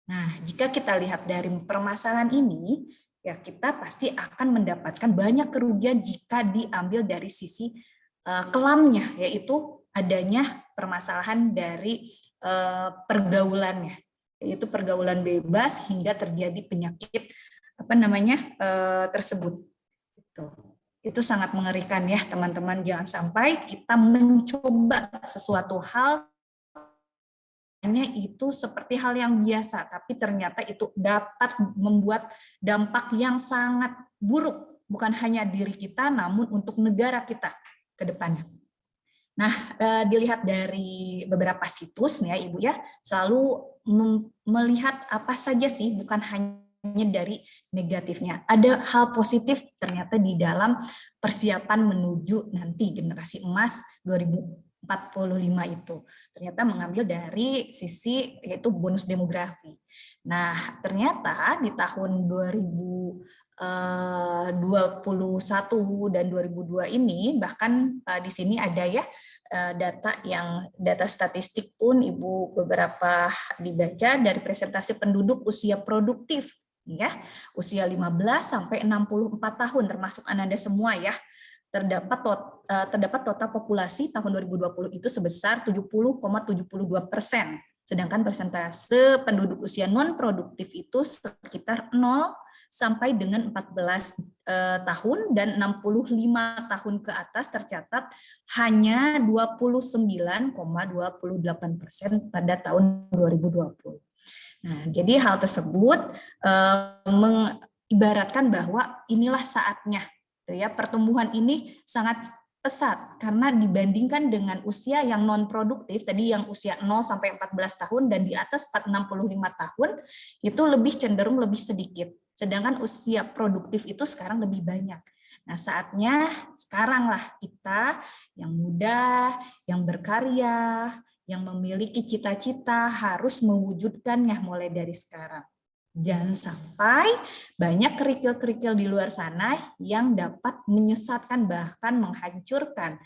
Nah, jika kita lihat dari permasalahan ini, ya kita pasti akan mendapatkan banyak kerugian jika diambil dari sisi kelamnya, yaitu adanya permasalahan dari pergaulannya, yaitu pergaulan bebas hingga terjadi penyakit tersebut. Itu sangat mengerikan ya teman-teman, jangan sampai kita mencoba sesuatu hal itu seperti hal yang biasa, tapi ternyata itu dapat membuat dampak yang sangat buruk, bukan hanya diri kita, namun untuk negara kita ke depannya. Nah, dilihat dari beberapa situs nih ya Ibu ya, selalu melihat apa saja sih, bukan hanya dari negatifnya. Ada hal positif ternyata di dalam persiapan menuju nanti generasi emas 45 itu. Ternyata mengambil dari sisi yaitu bonus demografi. Nah, ternyata di tahun 2021 dan 2002 ini bahkan di sini ada ya data statistik pun Ibu beberapa dibaca dari presentasi penduduk usia produktif ya, usia 15 sampai 64 tahun termasuk Anda semua ya. Terdapat total populasi tahun 2020 itu sebesar 70,72%. Sedangkan persentase penduduk usia non produktif itu sekitar 0 sampai dengan 14 tahun dan 65 tahun ke atas tercatat hanya 29,28% pada tahun 2020. Nah, jadi hal tersebut mengibaratkan bahwa inilah saatnya ya, pertumbuhan ini sangat pesat karena dibandingkan dengan usia yang non produktif tadi yang usia 0 sampai 14 tahun dan di atas 65 tahun itu lebih cenderung lebih sedikit. Sedangkan usia produktif itu sekarang lebih banyak. Nah, saatnya sekarang lah kita yang muda, yang berkarya, yang memiliki cita-cita harus mewujudkannya mulai dari sekarang. Jangan sampai banyak kerikil-kerikil di luar sana yang dapat menyesatkan bahkan menghancurkan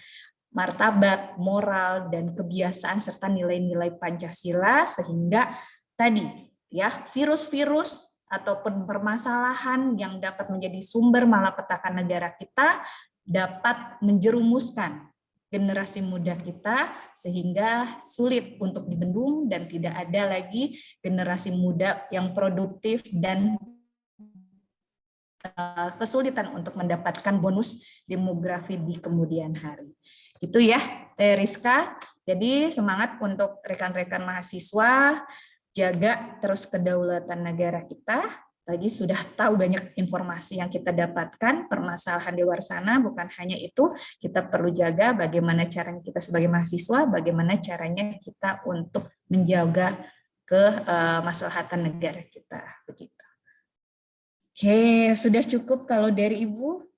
martabat, moral, dan kebiasaan serta nilai-nilai Pancasila sehingga tadi ya virus-virus ataupun permasalahan yang dapat menjadi sumber malapetaka negara kita dapat menjerumuskan generasi muda kita sehingga sulit untuk dibendung dan tidak ada lagi generasi muda yang produktif dan kesulitan untuk mendapatkan bonus demografi di kemudian hari. Itu ya, Teh Rizka. Jadi semangat untuk rekan-rekan mahasiswa, jaga terus kedaulatan negara kita. Tadi sudah tahu banyak informasi yang kita dapatkan, permasalahan di luar sana, bukan hanya itu, kita perlu jaga bagaimana caranya kita sebagai mahasiswa, bagaimana caranya kita untuk menjaga kemaslahatan negara kita. Begitu. Oke, sudah cukup kalau dari Ibu.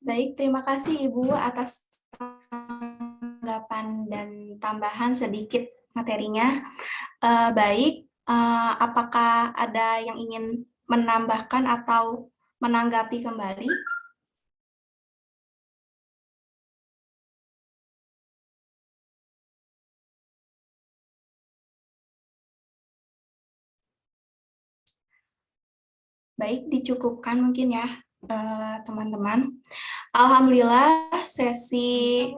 Baik, terima kasih Ibu atas tanggapan dan tambahan sedikit materinya. Apakah ada yang ingin menambahkan atau menanggapi kembali? Baik, dicukupkan mungkin ya, teman-teman. Alhamdulillah sesi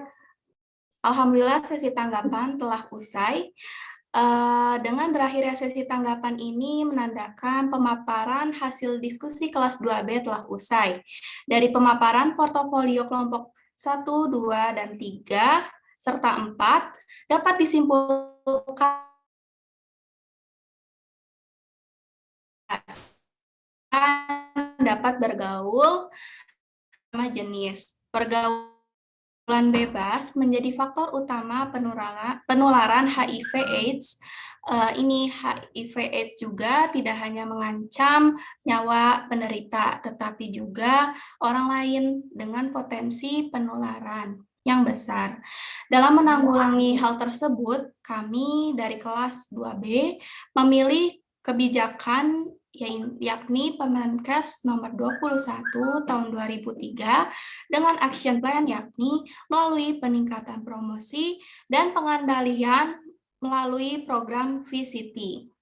tanggapan telah usai. Dengan berakhirnya sesi tanggapan ini menandakan pemaparan hasil diskusi kelas 2B telah usai. Dari pemaparan portofolio kelompok 1, 2, dan 3, serta 4, dapat disimpulkan dapat bergaul sama jenis. Pergaulan bebas menjadi faktor utama penularan HIV/AIDS. Ini HIV/AIDS juga tidak hanya mengancam nyawa penderita, tetapi juga orang lain dengan potensi penularan yang besar. Dalam menanggulangi hal tersebut, kami dari kelas 2B memilih kebijakan yakni Permenkes nomor 21 tahun 2003 dengan action plan yakni melalui peningkatan promosi dan pengandalian melalui program VCT.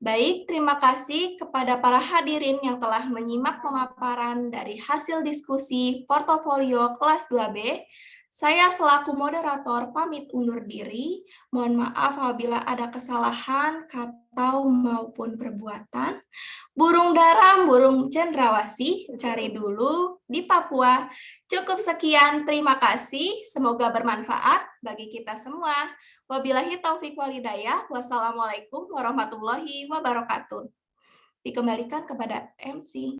Baik, terima kasih kepada para hadirin yang telah menyimak pemaparan dari hasil diskusi portofolio kelas 2B. Saya selaku moderator pamit undur diri. Mohon maaf apabila ada kesalahan kata maupun perbuatan. Burung daram, burung cendrawasih, cari dulu di Papua. Cukup sekian, terima kasih. Semoga bermanfaat bagi kita semua. Wabillahi taufik walhidayah. Wassalamualaikum warahmatullahi wabarakatuh. Dikembalikan kepada MC.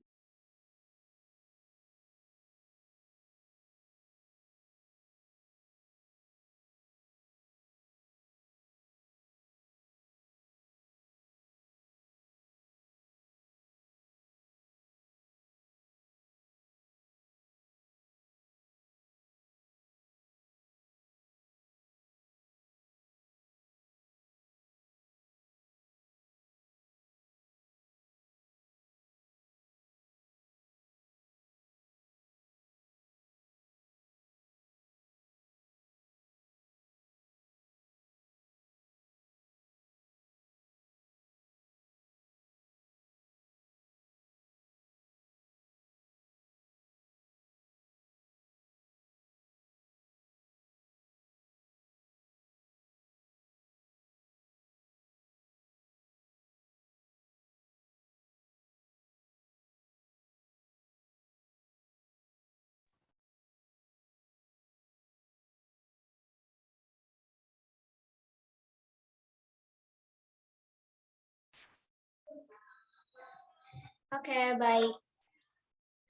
Oke, baik.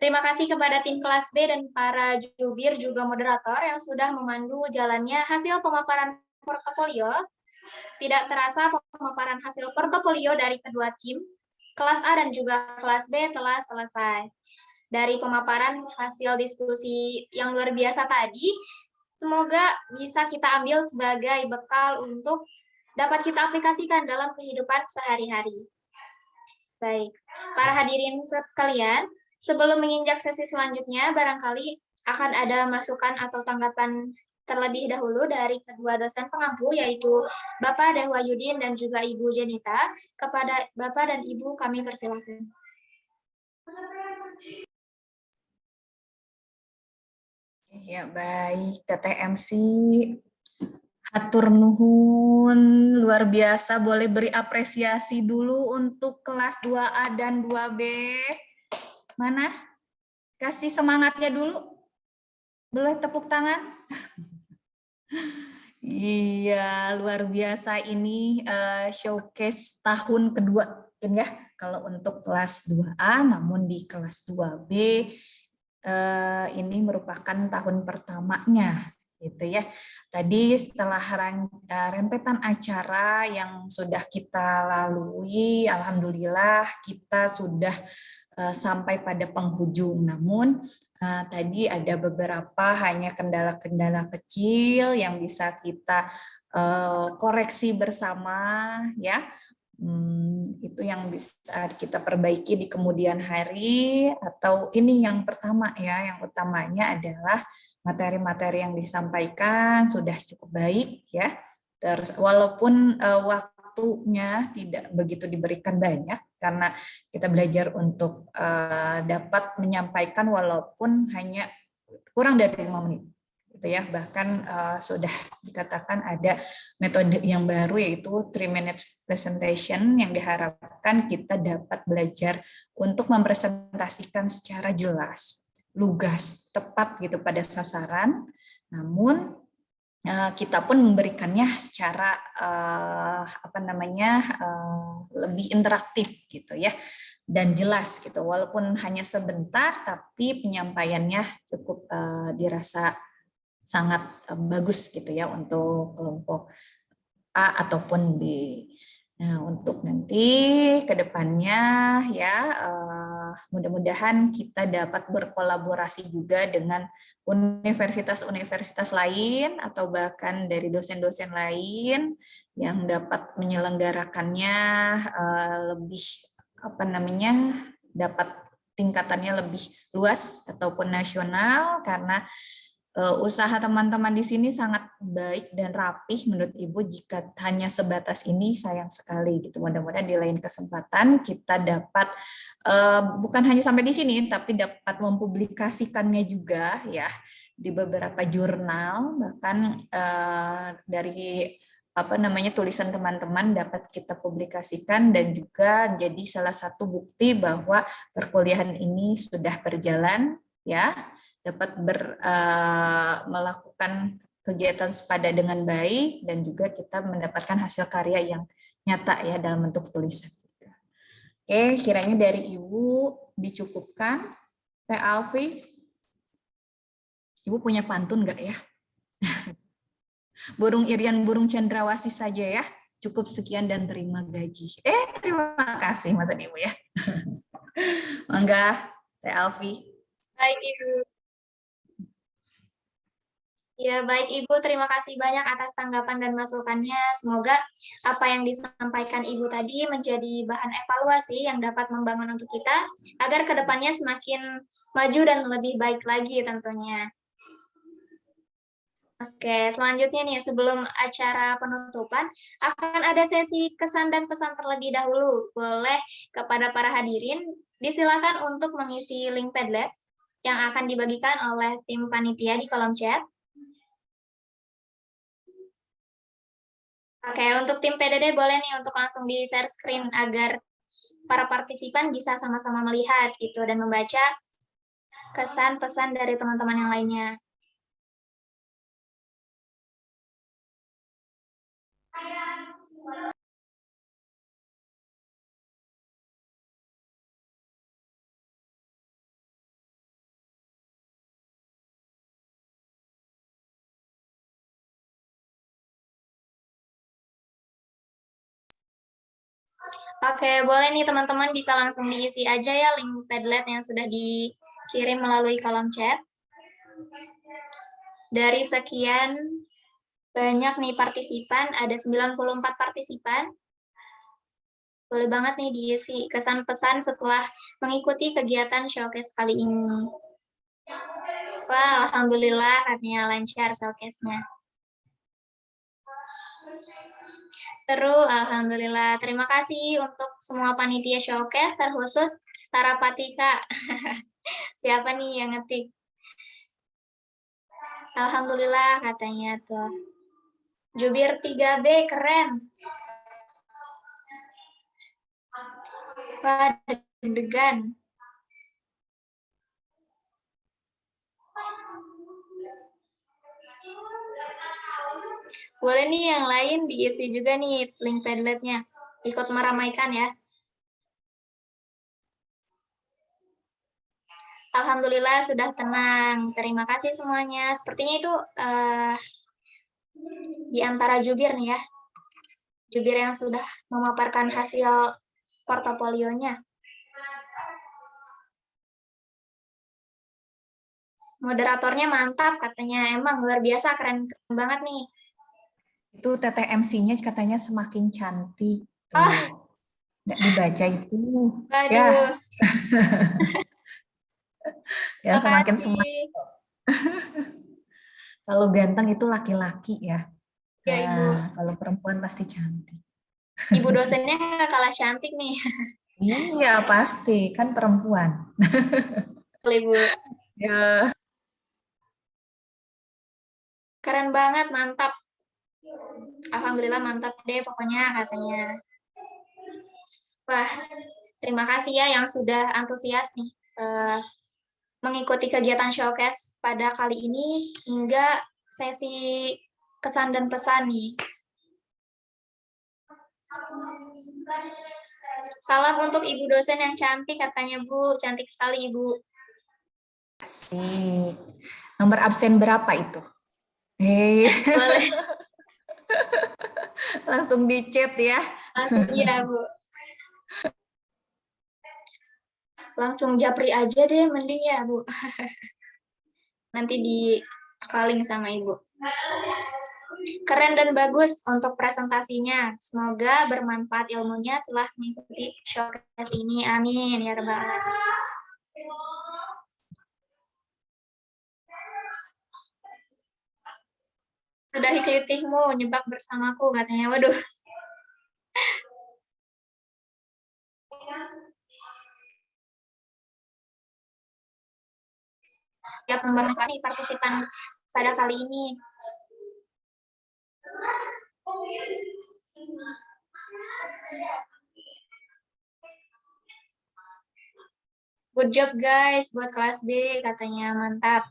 Terima kasih kepada tim kelas B dan para jubir juga moderator yang sudah memandu jalannya hasil pemaparan portofolio. Tidak terasa pemaparan hasil portofolio dari kedua tim, kelas A dan juga kelas B telah selesai. Dari pemaparan hasil diskusi yang luar biasa tadi, semoga bisa kita ambil sebagai bekal untuk dapat kita aplikasikan dalam kehidupan sehari-hari. Baik, para hadirin sekalian, sebelum menginjak sesi selanjutnya, barangkali akan ada masukan atau tanggapan terlebih dahulu dari kedua dosen pengampu, yaitu Bapak Dewa Yudin dan juga Ibu Jenita. Kepada Bapak dan Ibu kami persilakan. Ya, baik, TTMC. Hatur nuhun, luar biasa. Boleh beri apresiasi dulu untuk kelas 2A dan 2B. Mana? Kasih semangatnya dulu. Boleh tepuk tangan? Iya, luar biasa ini showcase tahun kedua ya. Kalau untuk kelas 2A, namun di kelas 2B ini merupakan tahun pertamanya gitu ya. Tadi setelah rentetan acara yang sudah kita lalui, alhamdulillah kita sudah sampai pada penghujung. Namun tadi ada beberapa hanya kendala-kendala kecil yang bisa kita koreksi bersama ya. Itu yang bisa kita perbaiki di kemudian hari, atau ini yang pertama ya, yang utamanya adalah materi-materi yang disampaikan sudah cukup baik ya. Terus walaupun waktunya tidak begitu diberikan banyak karena kita belajar untuk dapat menyampaikan walaupun hanya kurang dari 5 menit. Ya, bahkan sudah dikatakan ada metode yang baru yaitu 3-minute presentation yang diharapkan kita dapat belajar untuk mempresentasikan secara jelas, lugas, tepat gitu pada sasaran. Namun kita pun memberikannya secara lebih interaktif gitu ya, dan jelas gitu. Walaupun hanya sebentar, tapi penyampaiannya cukup dirasa sangat bagus gitu ya untuk kelompok A ataupun B. Nah, untuk nanti ke depannya ya mudah-mudahan kita dapat berkolaborasi juga dengan universitas-universitas lain atau bahkan dari dosen-dosen lain yang dapat menyelenggarakannya lebih dapat tingkatannya lebih luas ataupun nasional, karena usaha teman-teman di sini sangat baik dan rapih menurut Ibu. Jika hanya sebatas ini sayang sekali gitu. Mudah-mudahan di lain kesempatan kita dapat bukan hanya sampai di sini, tapi dapat mempublikasikannya juga ya di beberapa jurnal, bahkan dari tulisan teman-teman dapat kita publikasikan dan juga jadi salah satu bukti bahwa perkuliahan ini sudah berjalan ya, dapat melakukan kegiatan sepada dengan baik dan juga kita mendapatkan hasil karya yang nyata ya dalam bentuk tulisan. Oke, kiranya dari Ibu dicukupkan. Teh Alfi, Ibu punya pantun nggak ya? Burung Irian, burung cendrawasih saja ya. Cukup sekian dan terima gaji. Terima kasih Mas Ibu ya. Mangga, Teh Alfi. Baik, Ibu. Ya, baik Ibu, terima kasih banyak atas tanggapan dan masukannya. Semoga apa yang disampaikan Ibu tadi menjadi bahan evaluasi yang dapat membangun untuk kita, agar kedepannya semakin maju dan lebih baik lagi tentunya. Oke, selanjutnya nih, sebelum acara penutupan, akan ada sesi kesan dan pesan terlebih dahulu. Boleh kepada para hadirin, disilakan untuk mengisi link Padlet yang akan dibagikan oleh tim panitia di kolom chat. Oke, untuk tim PDD boleh nih untuk langsung di-share screen agar para partisipan bisa sama-sama melihat gitu dan membaca kesan-pesan dari teman-teman yang lainnya. Oke, boleh nih teman-teman bisa langsung diisi aja ya link Padlet yang sudah dikirim melalui kolom chat. Dari sekian banyak nih partisipan, ada 94 partisipan. Boleh banget nih diisi kesan pesan setelah mengikuti kegiatan showcase kali ini. Wah, alhamdulillah katanya lancar showcase-nya. Seru, alhamdulillah. Terima kasih untuk semua panitia showcase, terkhusus Tarapatika. Siapa nih yang ngetik? Alhamdulillah katanya tuh. Jubir 3B keren. Wah, deg-degan. Boleh nih yang lain diisi juga nih link Padlet-nya. Ikut meramaikan ya. Alhamdulillah sudah tenang. Terima kasih semuanya. Sepertinya itu di antara jubir nih ya. Jubir yang sudah memaparkan hasil portofolionya. Moderatornya mantap katanya. Emang luar biasa, keren banget nih. Itu TTMC-nya katanya semakin cantik. Ah, nggak dibaca itu. waduh. Ya. Ya semakin Makasih. semangat. Kalau ganteng itu laki-laki ya. Ya, Ibu. Kalau perempuan pasti cantik. Ibu dosennya nggak kalah cantik nih. Iya, pasti. Kan perempuan. Ibu. Ya. Keren banget, mantap. Alhamdulillah mantap deh pokoknya katanya. Wah, terima kasih ya yang sudah antusias nih mengikuti kegiatan showcase pada kali ini hingga sesi kesan dan pesan nih. Salam untuk Ibu dosen yang cantik katanya Bu, cantik sekali Ibu. Asik. Nomor absen berapa itu? Boleh. Langsung di chat ya. Langsung iya Bu. Langsung japri aja deh mending ya Bu. Nanti di calling sama Ibu. Keren dan bagus untuk presentasinya. Semoga bermanfaat ilmunya telah mengikuti showcase ini. Amin ya rabbal alamin. Sudah kelitihmu nyebak bersamaku katanya. Waduh. Siap memberkati partisipan pada kali ini. Good job guys buat kelas B katanya, mantap.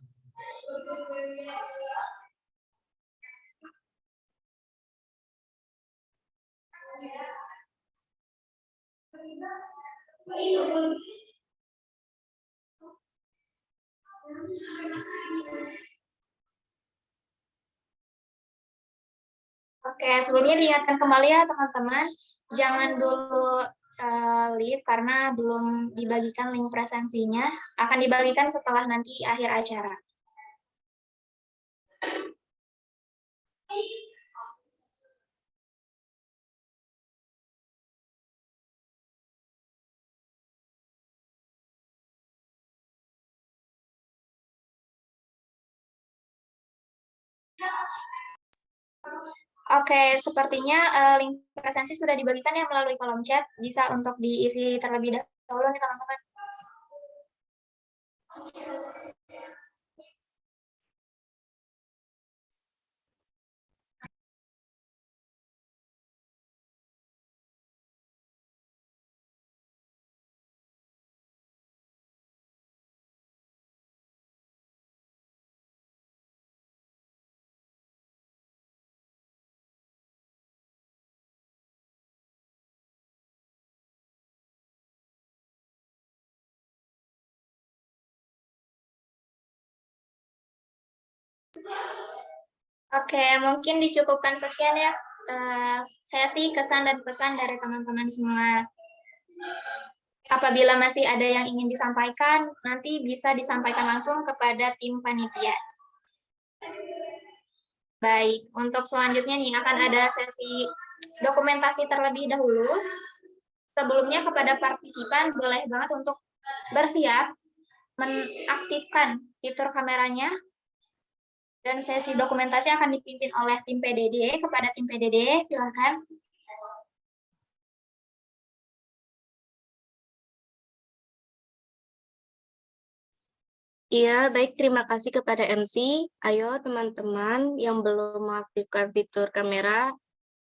Oke, sebelumnya diingatkan kembali ya teman-teman, jangan dulu leave karena belum dibagikan link presensinya, akan dibagikan setelah nanti akhir acara. Oke, sepertinya link presensi sudah dibagikan ya melalui kolom chat. Bisa untuk diisi terlebih dahulu nih teman-teman. Oke, mungkin dicukupkan sekian ya sesi kesan dan pesan dari teman-teman semua. Apabila masih ada yang ingin disampaikan, nanti bisa disampaikan langsung kepada tim panitia. Baik, untuk selanjutnya nih akan ada sesi dokumentasi terlebih dahulu. Sebelumnya kepada partisipan boleh banget untuk bersiap mengaktifkan fitur kameranya, dan sesi dokumentasi akan dipimpin oleh tim PDD. Kepada tim PDD, silakan. Iya, baik. Terima kasih kepada MC. Ayo, teman-teman yang belum mengaktifkan fitur kamera,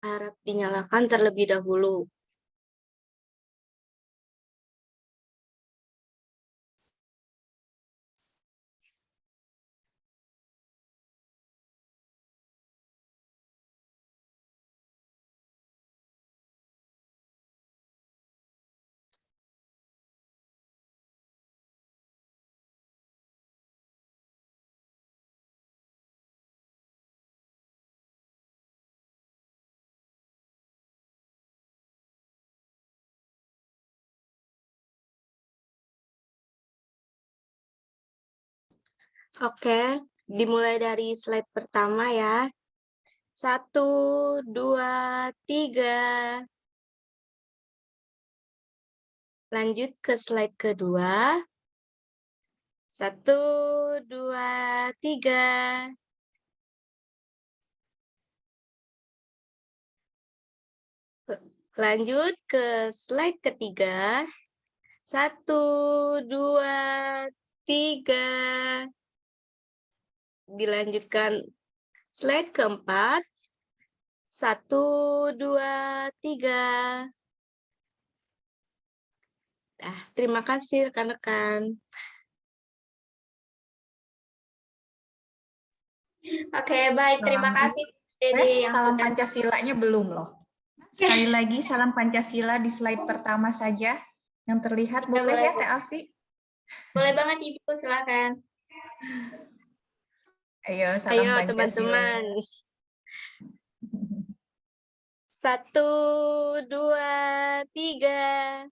harap dinyalakan terlebih dahulu. Oke, dimulai dari slide pertama ya. 1, 2, 3. Lanjut ke slide kedua. 1, 2, 3. Lanjut ke slide ketiga. 1, 2, 3. Dilanjutkan slide keempat. 1, 2, 3. Nah, terima kasih rekan-rekan. Oke, baik. Terima kasih Dede yang Salam sudah. Pancasilanya belum loh. Sekali lagi salam Pancasila di slide pertama saja yang terlihat. Boleh ya Teh Afi? Boleh banget Ibu, silakan. Ayo salam Ayo Pancasila. teman-teman. 1, 2, 3.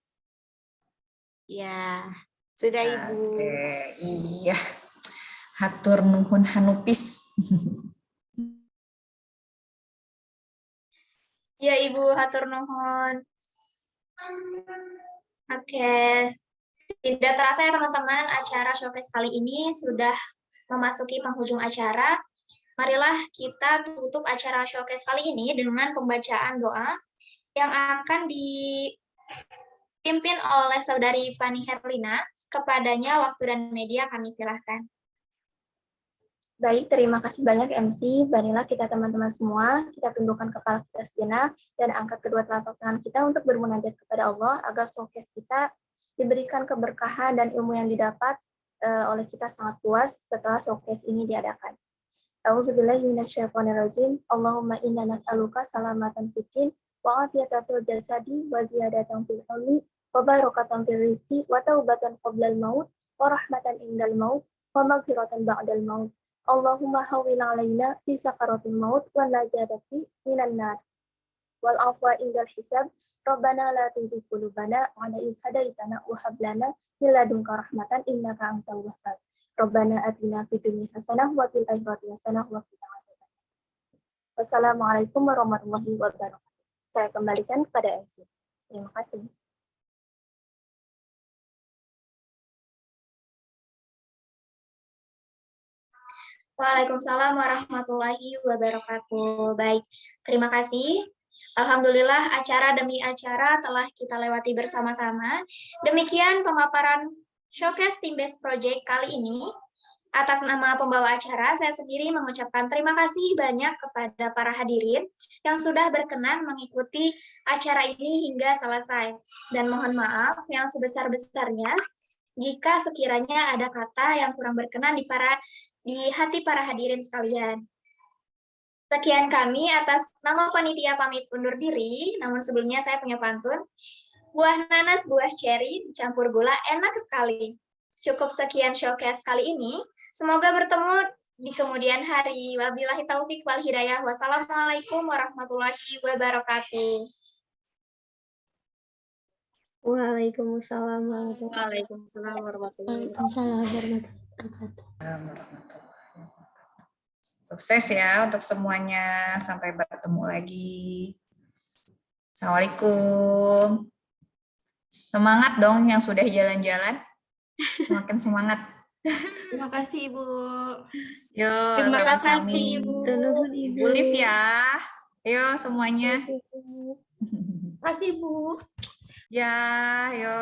Ya, sudah Ibu. Oke, iya. Hatur nuhun hanupis. Ya Ibu, hatur nuhun. Oke, tidak terasa ya teman-teman, acara showcase kali ini sudah memasuki penghujung acara. Marilah kita tutup acara showcase kali ini dengan pembacaan doa yang akan dipimpin oleh Saudari Fani Herlina. Kepadanya waktu dan media kami silahkan. Baik, terima kasih banyak MC. Marilah kita teman-teman semua, kita tundukkan kepala kita sejenak dan angkat kedua telapak tangan kita untuk bermunajat kepada Allah agar showcase kita diberikan keberkahan dan ilmu yang didapat oleh kita sangat puas setelah showcase ini diadakan. A'udzubillahi minasyaitonirrajim. Allahumma inna nas'aluka salamatan fiddin wa afiyatan fil jasadi wa ziyadatan fil ilmi wa barakatan fil rizqi wa taubatan qablal maut wa rahmatan indal maut wa maghfiratan ba'dal maut. Allahumma hawwin 'alaina fi sakaratil maut wa najatati minan nar wal afwa indal hisab. Rabbana la tuzigh qulubana ba'da idh hadaitana wa hab lana min ladunka rahmatan innaka antal wahhab. Rabbana atina fid dunya hasanah wa fil akhirati hasanah wa qina adzabannar. Wassalamualaikum warahmatullahi wabarakatuh. Saya kembalikan kepada MC. Terima kasih. Waalaikumsalam warahmatullahi wabarakatuh. Baik, terima kasih. Alhamdulillah acara demi acara telah kita lewati bersama-sama. Demikian pemaparan showcase Team Best Project kali ini. Atas nama pembawa acara, saya sendiri mengucapkan terima kasih banyak kepada para hadirin yang sudah berkenan mengikuti acara ini hingga selesai. Dan mohon maaf yang sebesar-besarnya jika sekiranya ada kata yang kurang berkenan di hati para hadirin sekalian. Sekian kami atas nama panitia pamit undur diri, namun sebelumnya saya punya pantun. Buah nanas, buah ceri, dicampur gula, enak sekali. Cukup sekian showcase kali ini. Semoga bertemu di kemudian hari. Wabillahi taufik wal hidayah. Wassalamualaikum warahmatullahi wabarakatuh. Waalaikumsalam warahmatullahi Waalaikumsalam warahmatullahi Waalaikumsalam warahmatullahi wabarakatuh. Sukses ya untuk semuanya. Sampai bertemu lagi. Assalamualaikum. Semangat dong yang sudah jalan-jalan. Semakin semangat. Terima kasih, Ibu. Yo, Terima sama-sama. kasih, Ibu. Ibu Liv ya. Ayo semuanya. Terima kasih, Bu. Ya, yo.